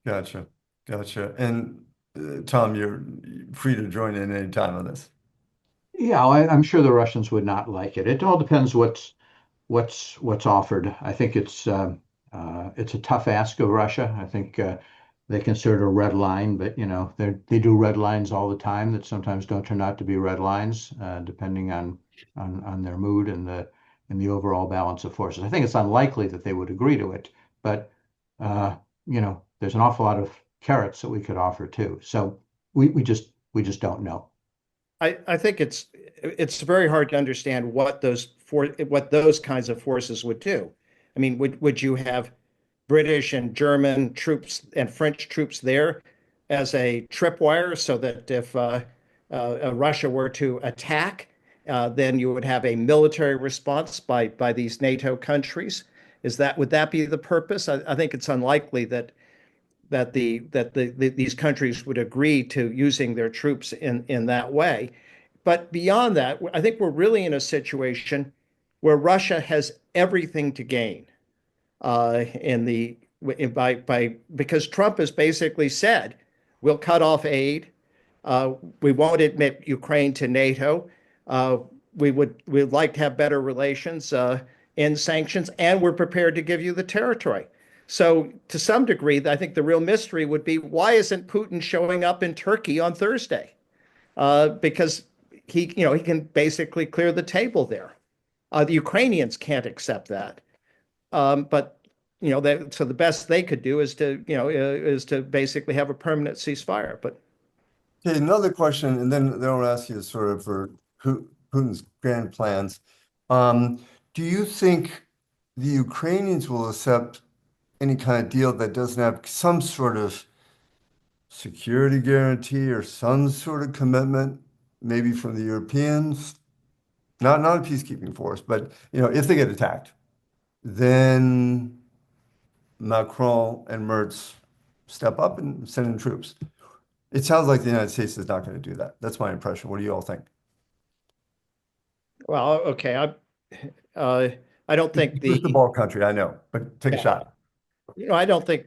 Gotcha. And Tom, you're free to join in any time on this. Yeah, I'm sure the Russians would not like it. It all depends what's offered. I think it's a tough ask of Russia. I think they consider it a red line, but they do red lines all the time that sometimes don't turn out to be red lines, depending on their mood and the overall balance of forces. I think it's unlikely that they would agree to it, but there's an awful lot of carrots that we could offer too. So we just don't know. I think it's very hard to understand what those kinds of forces would do. I mean, would you have British and German troops and French troops there as a tripwire so that if Russia were to attack, then you would have a military response by these NATO countries? Would that be the purpose? I think it's unlikely that these countries would agree to using their troops in that way. But beyond that, I think we're really in a situation where Russia has everything to gain because Trump has basically said we'll cut off aid, we won't admit Ukraine to NATO, we'd like to have better relations, end sanctions, and we're prepared to give you the territory. So to some degree, I think the real mystery would be, why isn't Putin showing up in Turkey on Thursday? Because he can basically clear the table there. The Ukrainians can't accept that. But so the best they could do is to basically have a permanent ceasefire. But okay, another question, and then I'll ask you sort of for Putin's grand plans. Do you think the Ukrainians will accept any kind of deal that doesn't have some sort of security guarantee or some sort of commitment, maybe from the Europeans, not a peacekeeping force, but if they get attacked, then Macron and Merz step up and send in troops. It sounds like the United States is not going to do that. That's my impression. What do you all think? Well, okay, I don't think It's the ball country, I know, but take a shot. I don't think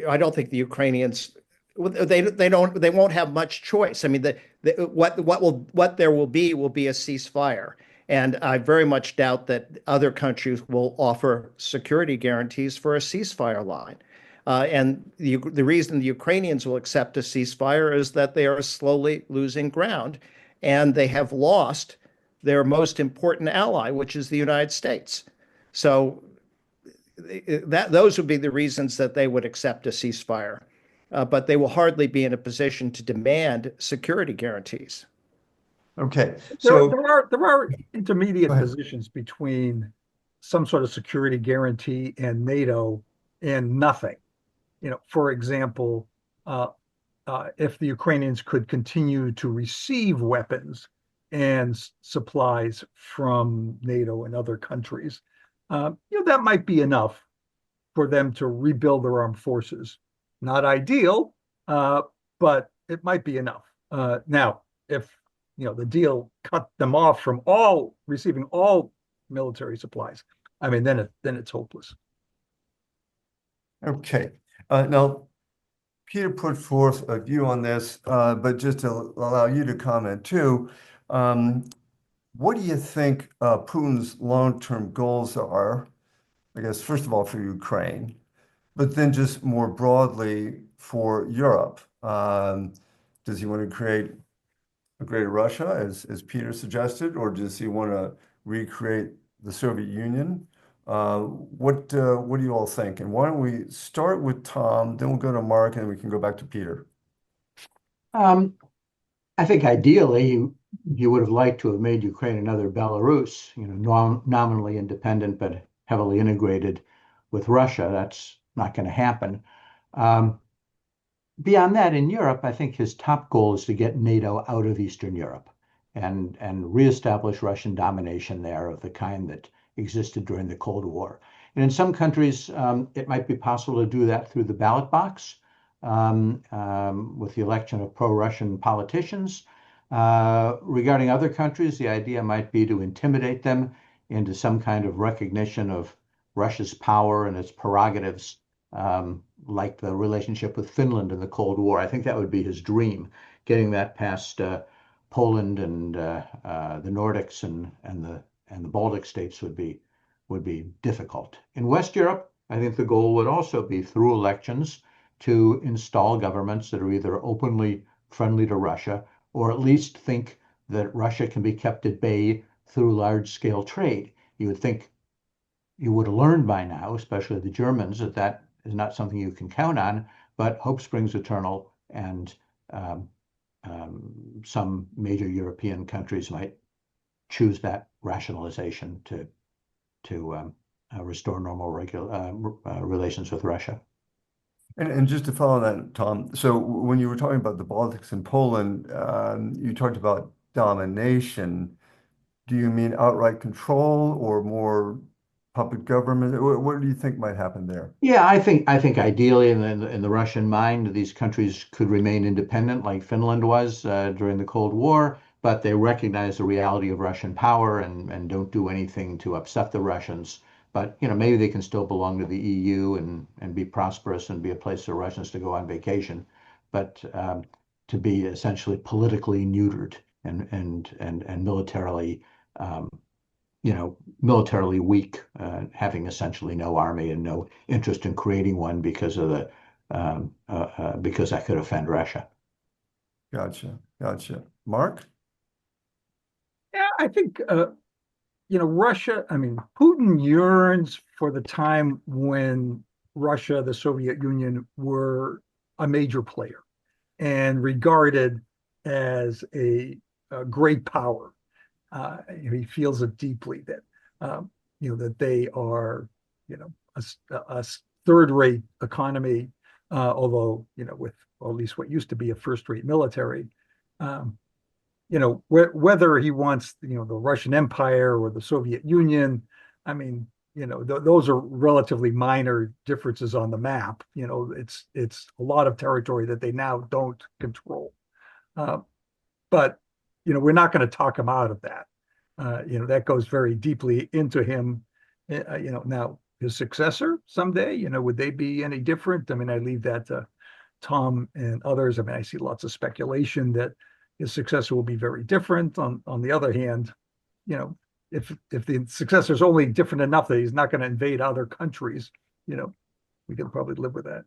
I don't think the Ukrainians they won't have much choice. I mean, what there will be a ceasefire, and I very much doubt that other countries will offer security guarantees for a ceasefire line. And the reason the Ukrainians will accept a ceasefire is that they are slowly losing ground, and they have lost their most important ally, which is the United States. So those would be the reasons that they would accept a ceasefire, but they will hardly be in a position to demand security guarantees. Okay, There, so there are intermediate positions between some sort of security guarantee and NATO and nothing. For example, if the Ukrainians could continue to receive weapons and supplies from NATO and other countries, that might be enough for them to rebuild their armed forces. Not ideal, but it might be enough. Now, if the deal cut them off from receiving all military supplies, I mean, then it's hopeless. okay. Now, Peter put forth a view on this, but just to allow you to comment too, what do you think Putin's long-term goals are? I guess, first of all, for Ukraine, but then just more broadly for Europe. Does he want to create a greater Russia, as Peter suggested, or does he want to recreate the Soviet Union? What do you all think? And why don't we start with Tom, then we'll go to Mark, and then we can go back to Peter. I think ideally you would have liked to have made Ukraine another Belarus, nominally independent but heavily integrated with Russia. That's not going to happen. Beyond that, in Europe, I think his top goal is to get NATO out of Eastern Europe and reestablish Russian domination there of the kind that existed during the Cold War. And in some countries, it might be possible to do that through the ballot box with the election of pro-Russian politicians. Regarding other countries, the idea might be to intimidate them into some kind of recognition of Russia's power and its prerogatives, like the relationship with Finland in the Cold War. I think that would be his dream. Getting that past Poland and the Nordics and the Baltic states would be difficult. In West Europe, I think the goal would also be through elections to install governments that are either openly friendly to Russia or at least think that Russia can be kept at bay through large-scale trade. You would think you would have learned by now, especially the Germans, that is not something you can count on, but hope springs eternal, and some major European countries might choose that rationalization to restore normal relations with Russia. And just to follow that, Tom, so when you were talking about the Baltics and Poland, you talked about domination. Do you mean outright control or more puppet government? What do you think might happen there? Yeah, I think ideally in the Russian mind, these countries could remain independent like Finland was during the Cold War, but they recognize the reality of Russian power and don't do anything to upset the Russians. But maybe they can still belong to the EU and be prosperous and be a place for Russians to go on vacation, but to be essentially politically neutered and militarily militarily weak, having essentially no army and no interest in creating one because of because that could offend Russia. Gotcha. Mark? Yeah, I think Russia, I mean, Putin yearns for the time when Russia, the Soviet Union, were a major player and regarded as a great power. He feels it deeply that that they are a third-rate economy, although, with at least what used to be a first-rate military. Whether he wants, the Russian Empire or the Soviet Union, I mean, those are relatively minor differences on the map. It's a lot of territory that they now don't control. But we're not going to talk him out of that. That goes very deeply into him. Now his successor someday, would they be any different? I mean, I leave that to Tom and others. I mean, I see lots of speculation that his successor will be very different. On the other hand, if the successor is only different enough that he's not going to invade other countries, we can probably live with that.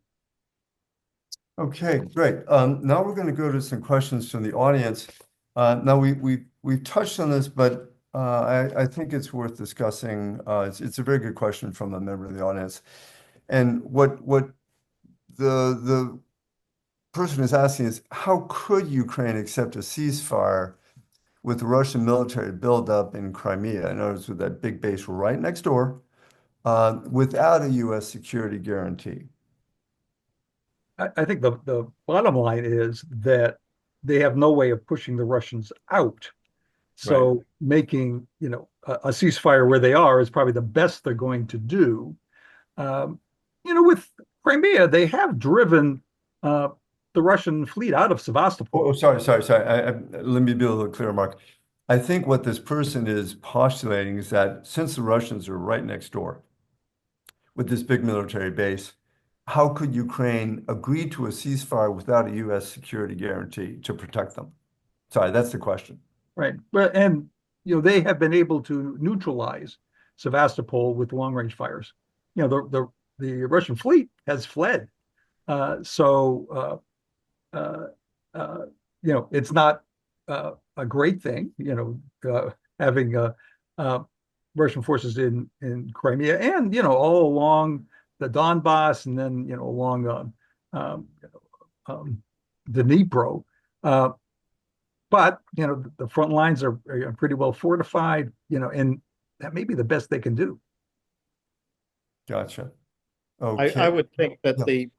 Okay, great. Now we're going to go to some questions from the audience. Now we've touched on this, but I think it's worth discussing. It's a very good question from a member of the audience, and what the person is asking is, how could Ukraine accept a ceasefire with the Russian military buildup in Crimea, in other words, with that big base right next door, without a U.S. security guarantee? I think the bottom line is that they have no way of pushing the Russians out. So Right. making, a ceasefire where they are is probably the best they're going to do. With Crimea, they have driven the Russian fleet out of Sevastopol. Oh, sorry. Let me be a little clearer, Mark. I think what this person is postulating is that since the Russians are right next door with this big military base, how could Ukraine agree to a ceasefire without a U.S. security guarantee to protect them? Sorry, that's the question. Right. And they have been able to neutralize Sevastopol with long-range fires. The Russian fleet has fled. It's not a great thing, having Russian forces in Crimea and, all along the Donbass and then, along the Dnipro. But, the front lines are pretty well fortified, and that may be the best they can do. Gotcha. Okay. I would think that they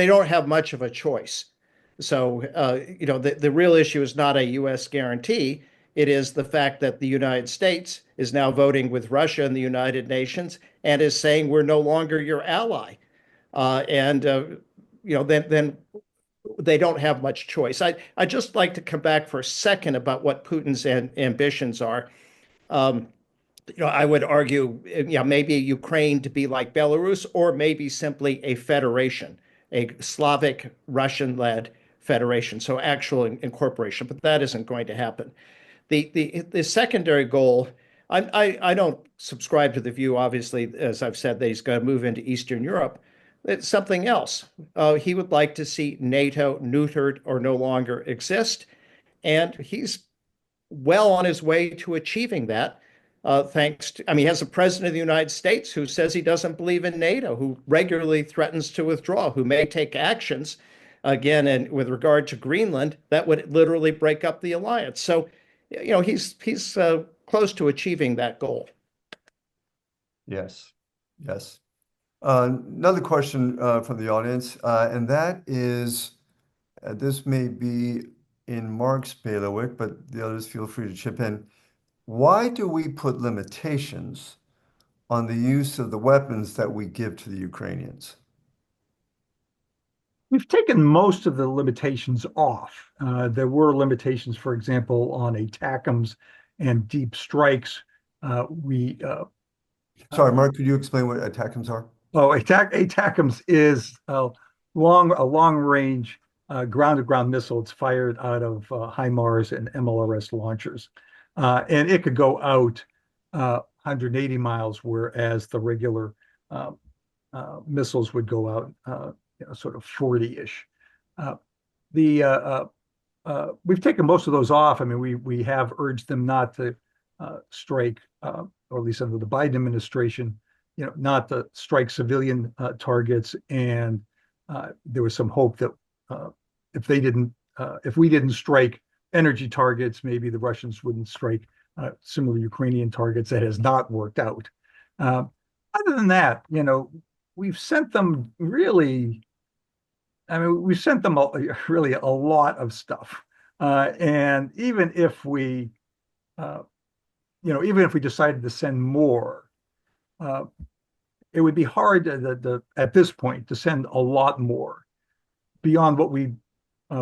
don't have much of a choice. So, the real issue is not a U.S. guarantee. It is the fact that the United States is now voting with Russia in the United Nations and is saying we're no longer your ally. Then they don't have much choice. I'd just like to come back for a second about what Putin's ambitions are. I would argue, maybe Ukraine to be like Belarus, or maybe simply a federation, a Slavic Russian-led federation, so actual incorporation. But that isn't going to happen. The secondary goal, I don't subscribe to the view, obviously, as I've said, that he's going to move into Eastern Europe. It's something else. He would like to see NATO neutered or no longer exist, and he's well on his way to achieving that. He has a president of the United States who says he doesn't believe in NATO, who regularly threatens to withdraw, who may take actions, again, and with regard to Greenland, that would literally break up the alliance. So, he's close to achieving that goal. Yes. Another question from the audience, and that is, this may be in Mark's bailiwick, but the others feel free to chip in. Why do we put limitations on the use of the weapons that we give to the Ukrainians? We've taken most of the limitations off. There were limitations, for example, on ATACMS and deep strikes. Sorry, Mark, could you explain what ATACMS are? ATACMS is a long-range ground-to-ground missile. It's fired out of HIMARS and MLRS launchers. And it could go out 180 miles, whereas the regular missiles would go out sort of 40-ish. We've taken most of those off. I mean, we have urged them not to strike, or at least under the Biden administration, not to strike civilian targets. And there was some hope that if we didn't strike energy targets, maybe the Russians wouldn't strike similar Ukrainian targets. That has not worked out. Other than that, we've sent them really, I mean, we've sent them really a lot of stuff. And uh, even if we decided to send more, uh, it would be hard at this point to send a lot more beyond what we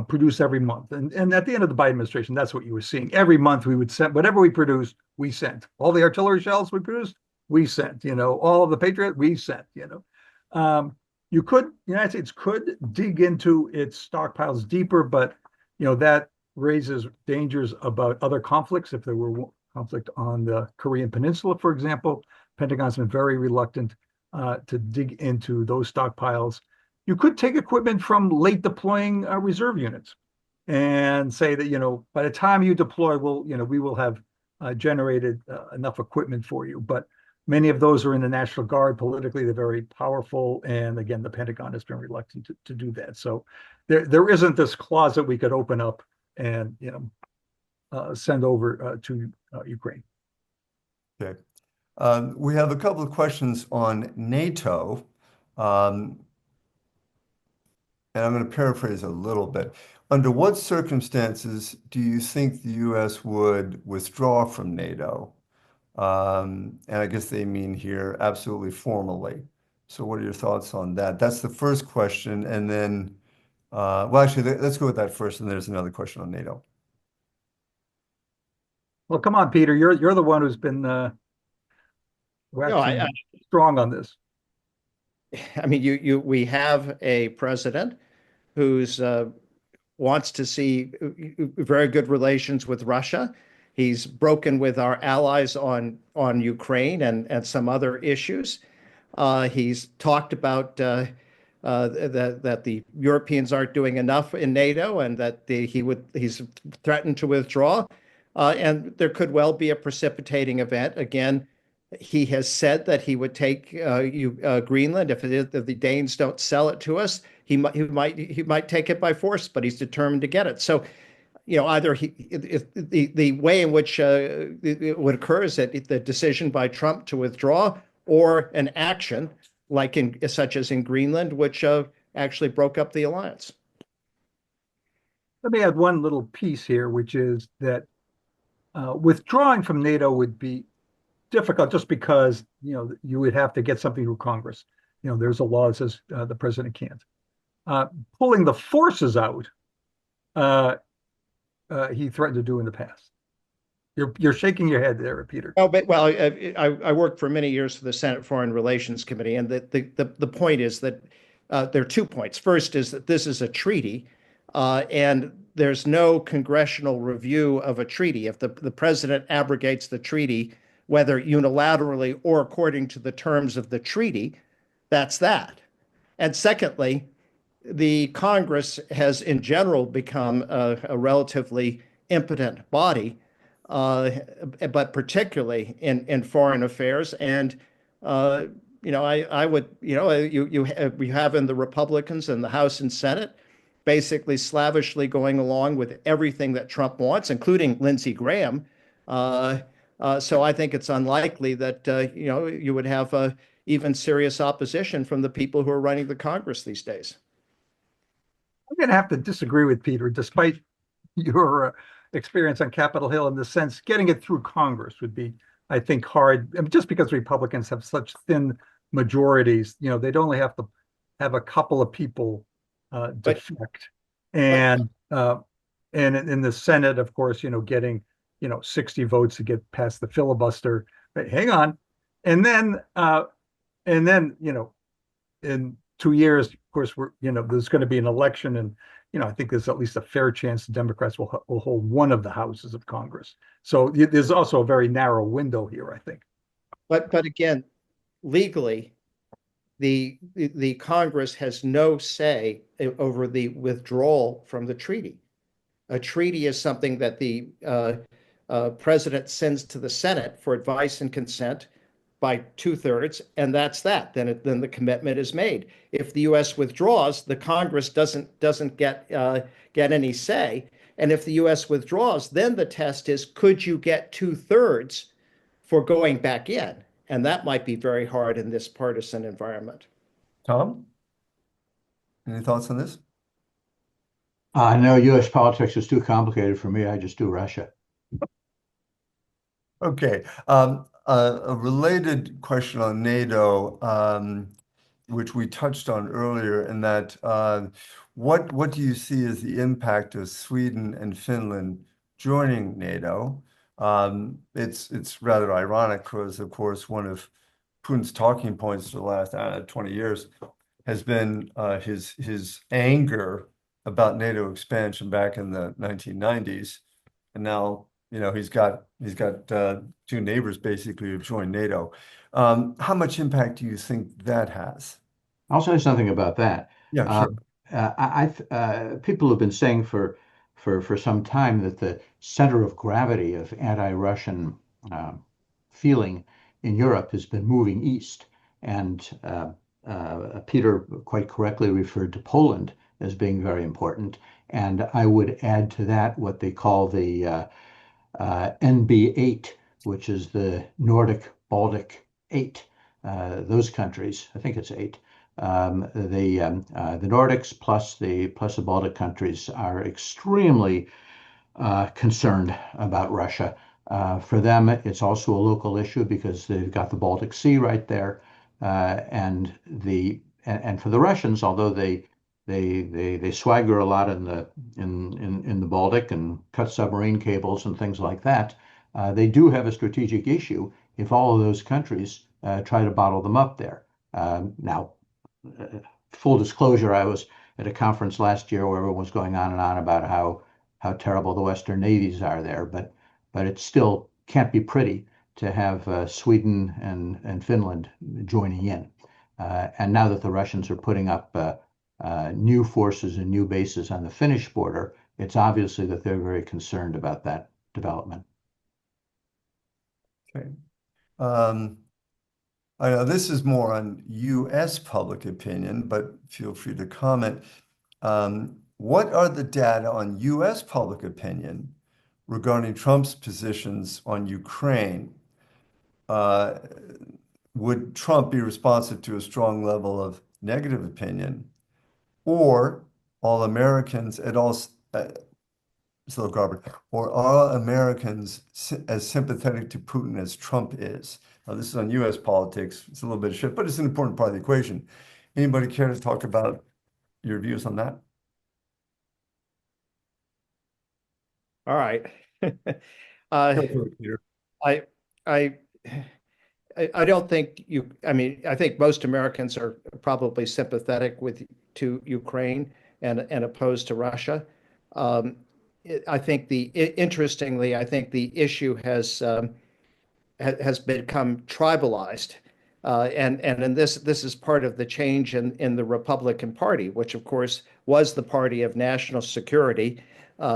produce every month. And at the end of the Biden administration, that's what you were seeing. Every month we would send whatever we produced, we sent. All the artillery shells we produced, we sent. All of the Patriot, we sent. The United States could dig into its stockpiles deeper, but that raises dangers about other conflicts. If there were conflict on the Korean Peninsula, for example, Pentagon's been very reluctant to dig into those stockpiles. You could take equipment from late deploying reserve units and say that, by the time you deploy, we will have generated enough equipment for you. But many of those are in the National Guard. Politically, they're very powerful. And again, the Pentagon has been reluctant to do that. So there isn't this closet we could open up and, send over to Ukraine. Okay. We have a couple of questions on NATO. And I'm going to paraphrase a little bit. Under what circumstances do you think the U.S. would withdraw from NATO? And I guess they mean here absolutely formally. So what are your thoughts on that? That's the first question. And then, well, actually, let's go with that first. And there's another question on NATO. Well, come on, Peter. You're the one who's been waxing strong on this. I mean, we have a president who's wants to see very good relations with Russia. He's broken with our allies on Ukraine and some other issues. He's talked about that the Europeans aren't doing enough in NATO, and that he's threatened to withdraw. And there could well be a precipitating event. Again, he has said that he would take Greenland if the Danes don't sell it to us. He might take it by force, but he's determined to get it. So, either the way in which it would occur is that the decision by Trump to withdraw, or an action such as in Greenland, which actually broke up the alliance. Let me add one little piece here, which is that withdrawing from NATO would be difficult just because, you would have to get something through Congress. There's a law that says the president can't. Pulling the forces out, he threatened to do in the past. You're shaking your head there, Peter. Oh, but well, I worked for many years for the Senate Foreign Relations Committee, and the point is that there are 2 points. First is that this is a treaty, and there's no congressional review of a treaty. If the president abrogates the treaty, whether unilaterally or according to the terms of the treaty, that's that. And secondly, the Congress has in general become a relatively impotent body, but particularly in foreign affairs. And I would, we have in the Republicans in the House and Senate basically slavishly going along with everything that Trump wants, including Lindsey Graham. So I think it's unlikely that you would have even serious opposition from the people who are running the Congress these days. I'm going to have to disagree with Peter, despite your experience on Capitol Hill, in the sense getting it through Congress would be, I think, hard. I mean, just because Republicans have such thin majorities, they'd only have to have a couple of people defect, and in the Senate, of course, getting 60 votes to get past the filibuster. But hang on, and then in 2 years, of course, there's going to be an election, and I think there's at least a fair chance the Democrats will hold one of the houses of Congress. So there's also a very narrow window here, I think. But again, legally, the Congress has no say over the withdrawal from the treaty. A treaty is something that the president sends to the Senate for advice and consent by 2/3, and that's that. Then the commitment is made. If the U.S. withdraws, the Congress doesn't get any say. And if the U.S. withdraws, then the test is, could you get 2/3 for going back in? And that might be very hard in this partisan environment. Tom, any thoughts on this? No, U.S. politics is too complicated for me. I just do Russia. Okay. A related question on NATO, which we touched on earlier, in that what do you see as the impact of Sweden and Finland joining NATO? It's rather ironic because, of course, one of Putin's talking points for the last 20 years has been his anger about NATO expansion back in the 1990s, and now he's got two neighbors basically who've joined NATO. How much impact do you think that has? I'll say something about that. Yeah, sure. People have been saying for some time that the center of gravity of anti-Russian feeling in Europe has been moving east, and Peter quite correctly referred to Poland as being very important. And I would add to that what they call the NB8, which is the Nordic Baltic 8. Those countries, I think it's 8. The Nordics plus the Baltic countries are extremely concerned about Russia. For them, it's also a local issue because they've got the Baltic Sea right there, and for the Russians, although they swagger a lot in the Baltic and cut submarine cables and things like that, they do have a strategic issue if all of those countries try to bottle them up there. Now, full disclosure, I was at a conference last year where everyone was going on and on about how terrible the Western navies are there, but it still can't be pretty to have Sweden and Finland joining in. And now that the Russians are putting up new forces and new bases on the Finnish border, it's obviously that they're very concerned about that development. Okay. I know this is more on U.S. public opinion, but feel free to comment. What are the data on U.S. public opinion regarding Trump's positions on Ukraine? Would Trump be responsive to a strong level of negative opinion, or all Americans at all, or are Americans as sympathetic to Putin as Trump is? Now, this is on U.S. politics. It's a little bit of shift, but it's an important part of the equation. Anybody care to talk about your views on that? All right. Go for it, Peter. I don't think I think most Americans are probably sympathetic to Ukraine and opposed to Russia. Interestingly, I think the issue has become tribalized, and this is part of the change in the Republican Party, which of course was the party of national security,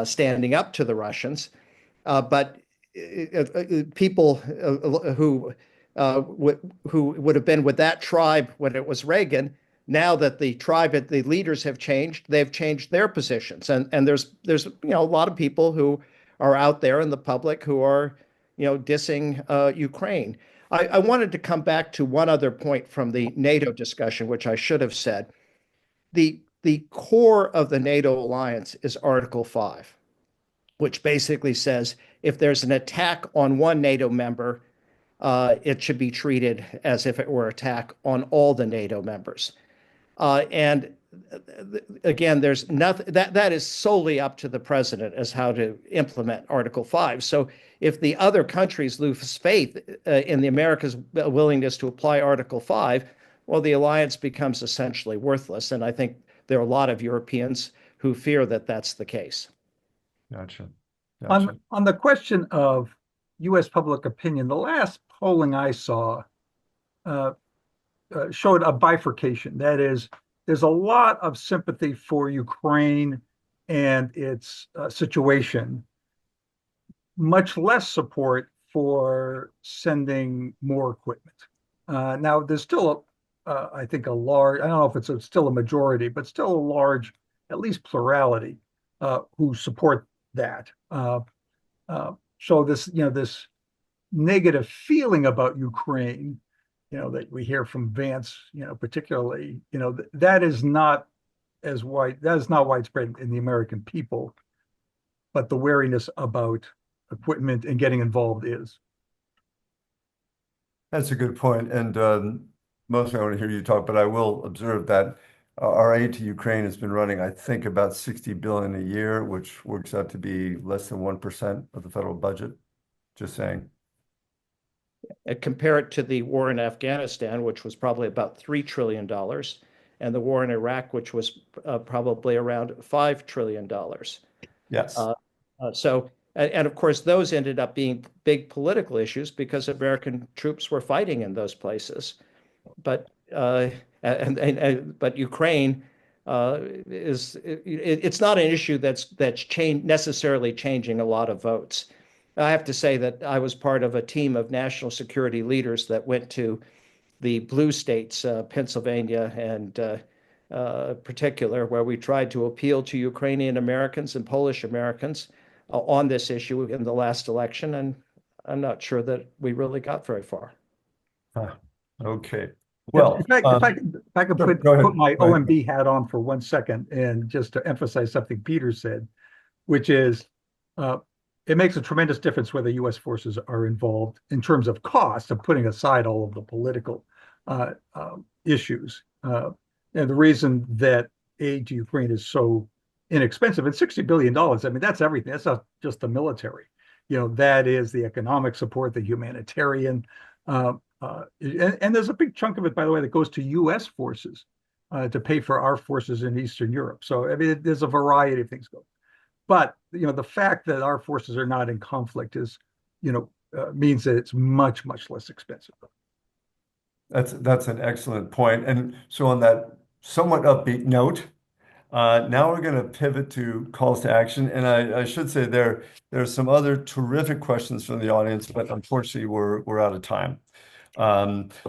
standing up to the Russians, but people who would have been with that tribe when it was Reagan. Now that the leaders have changed, they've changed their positions, and there's a lot of people who are out there in the public who are dissing Ukraine. I wanted to come back to one other point from the NATO discussion, which I should have said. The core of the NATO alliance is Article 5, which basically says if there's an attack on one NATO member, it should be treated as if it were an attack on all the NATO members. And again, there's nothing that is solely up to the president as how to implement Article 5. So if the other countries lose faith in the America's willingness to apply Article 5, well, the alliance becomes essentially worthless. And I think there are a lot of Europeans who fear that that's the case. Gotcha. On the question of U.S. public opinion, the last polling I saw showed a bifurcation. That is, there's a lot of sympathy for Ukraine and its situation, much less support for sending more equipment. Now, there's still, I think, a large, I don't know if it's still a majority, but still a large, at least plurality, who support that. So this negative feeling about Ukraine that we hear from Vance, particularly, that is not widespread in the American people, but the wariness about equipment and getting involved is. That's a good point. And mostly I want to hear you talk, but I will observe that our aid to Ukraine has been running, I think, about 60 billion a year, which works out to be less than 1% of the federal budget. Just saying. Compare it to the war in Afghanistan, which was probably about $3 trillion, and the war in Iraq, which was probably around $5 trillion. Yes. And of course, those ended up being big political issues because American troops were fighting in those places. But Ukraine it's not an issue that's necessarily changing a lot of votes. I have to say that I was part of a team of national security leaders that went to the blue states, Pennsylvania and particular, where we tried to appeal to Ukrainian Americans and Polish Americans on this issue in the last election, and I'm not sure that we really got very far. Okay. Well, if I could put my OMB hat on for 1 second, and just to emphasize something Peter said, which is it makes a tremendous difference whether U.S. forces are involved in terms of cost, of putting aside all of the political issues. And the reason that aid to Ukraine is so inexpensive, and $60 billion, I mean, that's everything. That's not just the military. That is the economic support, the humanitarian. And there's a big chunk of it, by the way, that goes to U.S. forces to pay for our forces in Eastern Europe. So, I mean, there's a variety of things going. But, the fact that our forces are not in conflict is, means that it's much, much less expensive. That's an excellent point. And so on that somewhat upbeat note, now we're going to pivot to calls to action. And I should say there are some other terrific questions from the audience, but unfortunately we're out of time.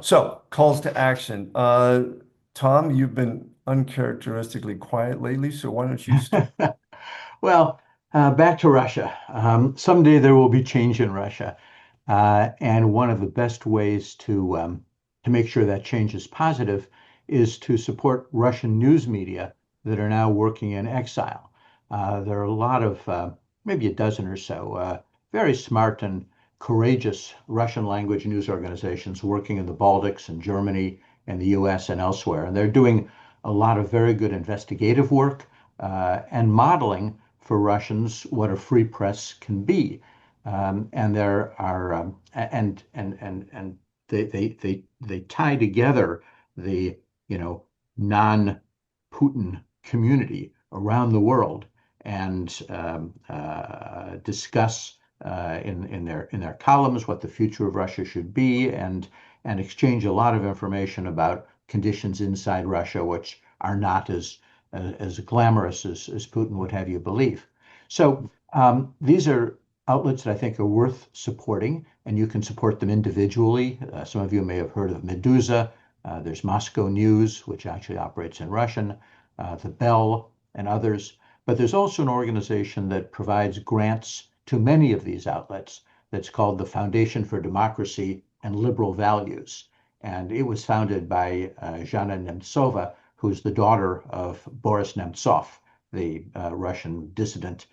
So calls to action. Tom, you've been uncharacteristically quiet lately, so why don't you start? Well, back to Russia. Someday there will be change in Russia. And one of the best ways to make sure that change is positive is to support Russian news media that are now working in exile. There are a lot of, maybe a dozen or so, very smart and courageous Russian language news organizations working in the Baltics and Germany and the US and elsewhere. And they're doing a lot of very good investigative work and modeling for Russians what a free press can be. And there are and they tie together the non-Putin community around the world and discuss in their columns what the future of Russia should be, and exchange a lot of information about conditions inside Russia, which are not as glamorous as Putin would have you believe. So these are outlets that I think are worth supporting, and you can support them individually. Some of you may have heard of Meduza. There's Moscow News, which actually operates in Russian, the Bell, and others. But there's also an organization that provides grants to many of these outlets that's called the Foundation for Democracy and Liberal Values. And it was founded by Zhana Nemtsova, who's the daughter of Boris Nemtsov, the Russian dissident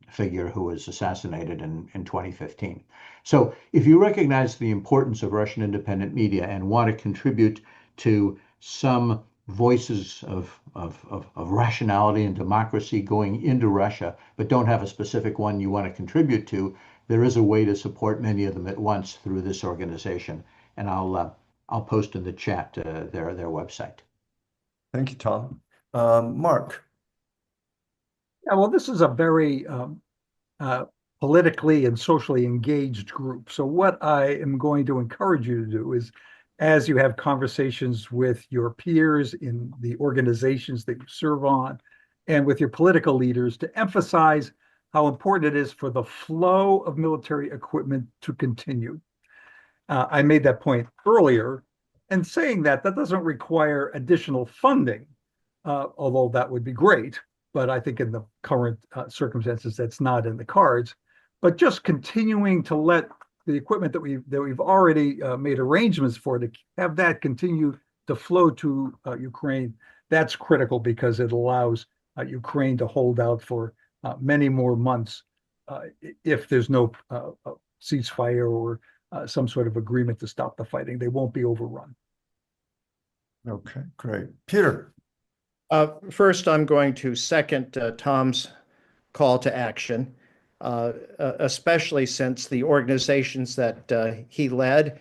figure who was assassinated in 2015. So if you recognize the importance of Russian independent media and want to contribute to some voices of rationality and democracy going into Russia, but don't have a specific one you want to contribute to, there is a way to support many of them at once through this organization. And I'll post in the chat their website. Thank you, Tom. Mark. Yeah, well, this is a very politically and socially engaged group. So what I am going to encourage you to do is, as you have conversations with your peers in the organizations that you serve on and with your political leaders, to emphasize how important it is for the flow of military equipment to continue. I made that point earlier, and saying that doesn't require additional funding, although that would be great. But I think in the current circumstances, that's not in the cards. But just continuing to let equipment that we've already made arrangements for, to have that continue to flow to Ukraine, that's critical because it allows Ukraine to hold out for many more months if there's no ceasefire or some sort of agreement to stop the fighting. They won't be overrun. Okay, great. Peter. First, I'm going to second Tom's call to action, especially since the organizations that he led,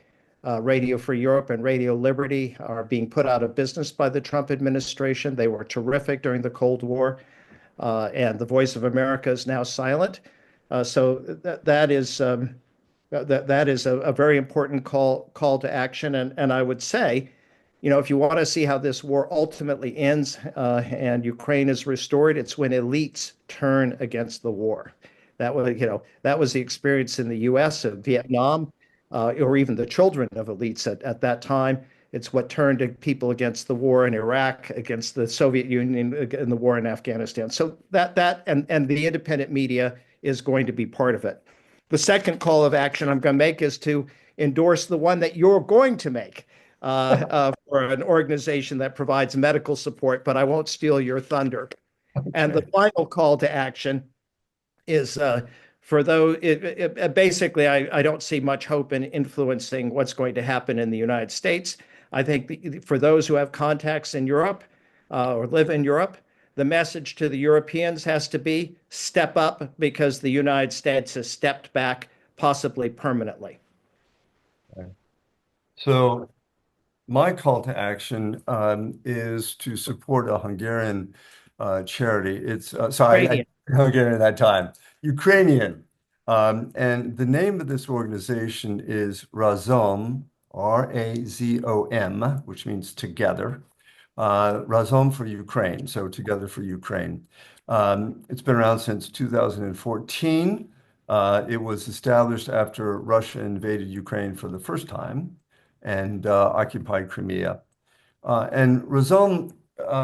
Radio Free Europe and Radio Liberty, are being put out of business by the Trump administration. They were terrific during the Cold War, and the Voice of America is now silent. So that is a very important call to action. And I would say, if you want to see how this war ultimately ends and Ukraine is restored, it's when elites turn against the war. That was the experience in the U.S. of Vietnam, or even the children of elites at that time. It's what turned people against the war in Iraq, against the Soviet Union in the war in Afghanistan. So that and the independent media is going to be part of it. The second call of action I'm going to make is to endorse the one that you're going to make for an organization that provides medical support, but I won't steal your thunder. Okay. And the final call to action is for those, basically, I don't see much hope in influencing what's going to happen in the United States. I think for those who have contacts in Europe or live in Europe, the message to the Europeans has to be step up, because the United States has stepped back, possibly permanently. Okay. So my call to action is to support a Hungarian charity. It's Hungarian at that time, Ukrainian. And the name of this organization is Razom, R-A-Z-O-M, which means together. Razom for Ukraine, so Together for Ukraine. It's been around since 2014. It was established after Russia invaded Ukraine for the first time and occupied Crimea. And Razom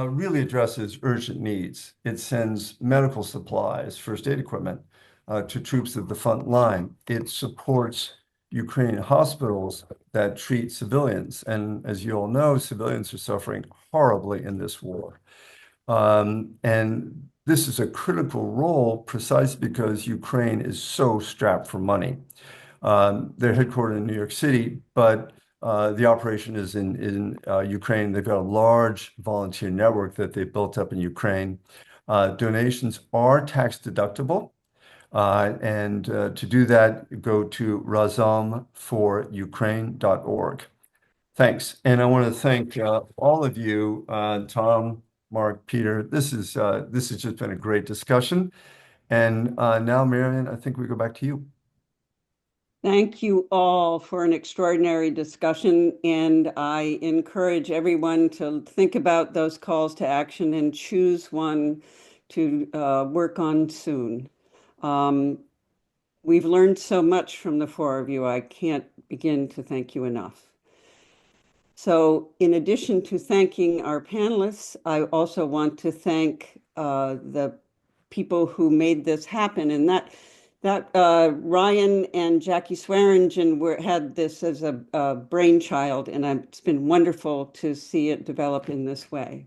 really addresses urgent needs. It sends medical supplies, first aid equipment to troops at the front line. It supports Ukrainian hospitals that treat civilians. And as you all know, civilians are suffering horribly in this war. And this is a critical role precisely because Ukraine is so strapped for money. They're headquartered in New York City, but the operation is in Ukraine. They've got a large volunteer network that they've built up in Ukraine. Donations are tax deductible. And to do that, go to razomforukraine.org. Thanks. And I want to thank all of you, Tom, Mark, Peter. This has just been a great discussion. And now, Marion, I think we go back to you. Thank you all for an extraordinary discussion, and I encourage everyone to think about those calls to action and choose one to work on soon. We've learned so much from the four of you. I can't begin to thank you enough. So in addition to thanking our panelists, I also want to thank the people who made this happen, and that Ryan and Jackie Swearingen had this as a brainchild, and it's been wonderful to see it develop in this way.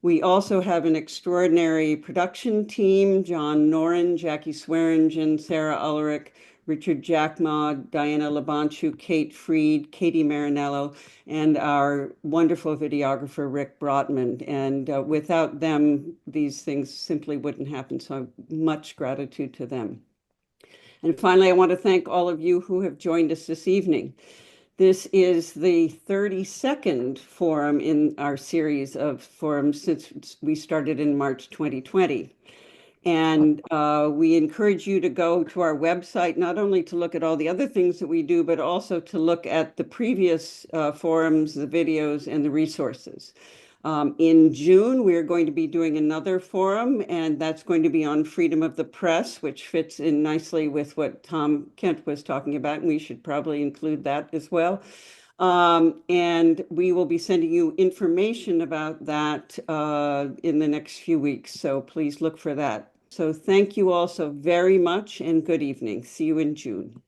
We also have an extraordinary production team: John Noren, Jackie Swearingen, Sarah Ulrich, Richard Jackma, Diana Labanchu, Kate Freed, Katie Marinello, and our wonderful videographer, Rick Brotman. And without them, these things simply wouldn't happen. So much gratitude to them. And finally, I want to thank all of you who have joined us this evening. This is the 32nd forum in our series of forums since we started in March 2020. And we encourage you to go to our website, not only to look at all the other things that we do, but also to look at the previous forums, the videos, and the resources. In June, we're going to be doing another forum, and that's going to be on freedom of the press, which fits in nicely with what Tom Kent was talking about, and we should probably include that as well. And we will be sending you information about that in the next few weeks, so please look for that. So thank you all so very much, and good evening. See you in June.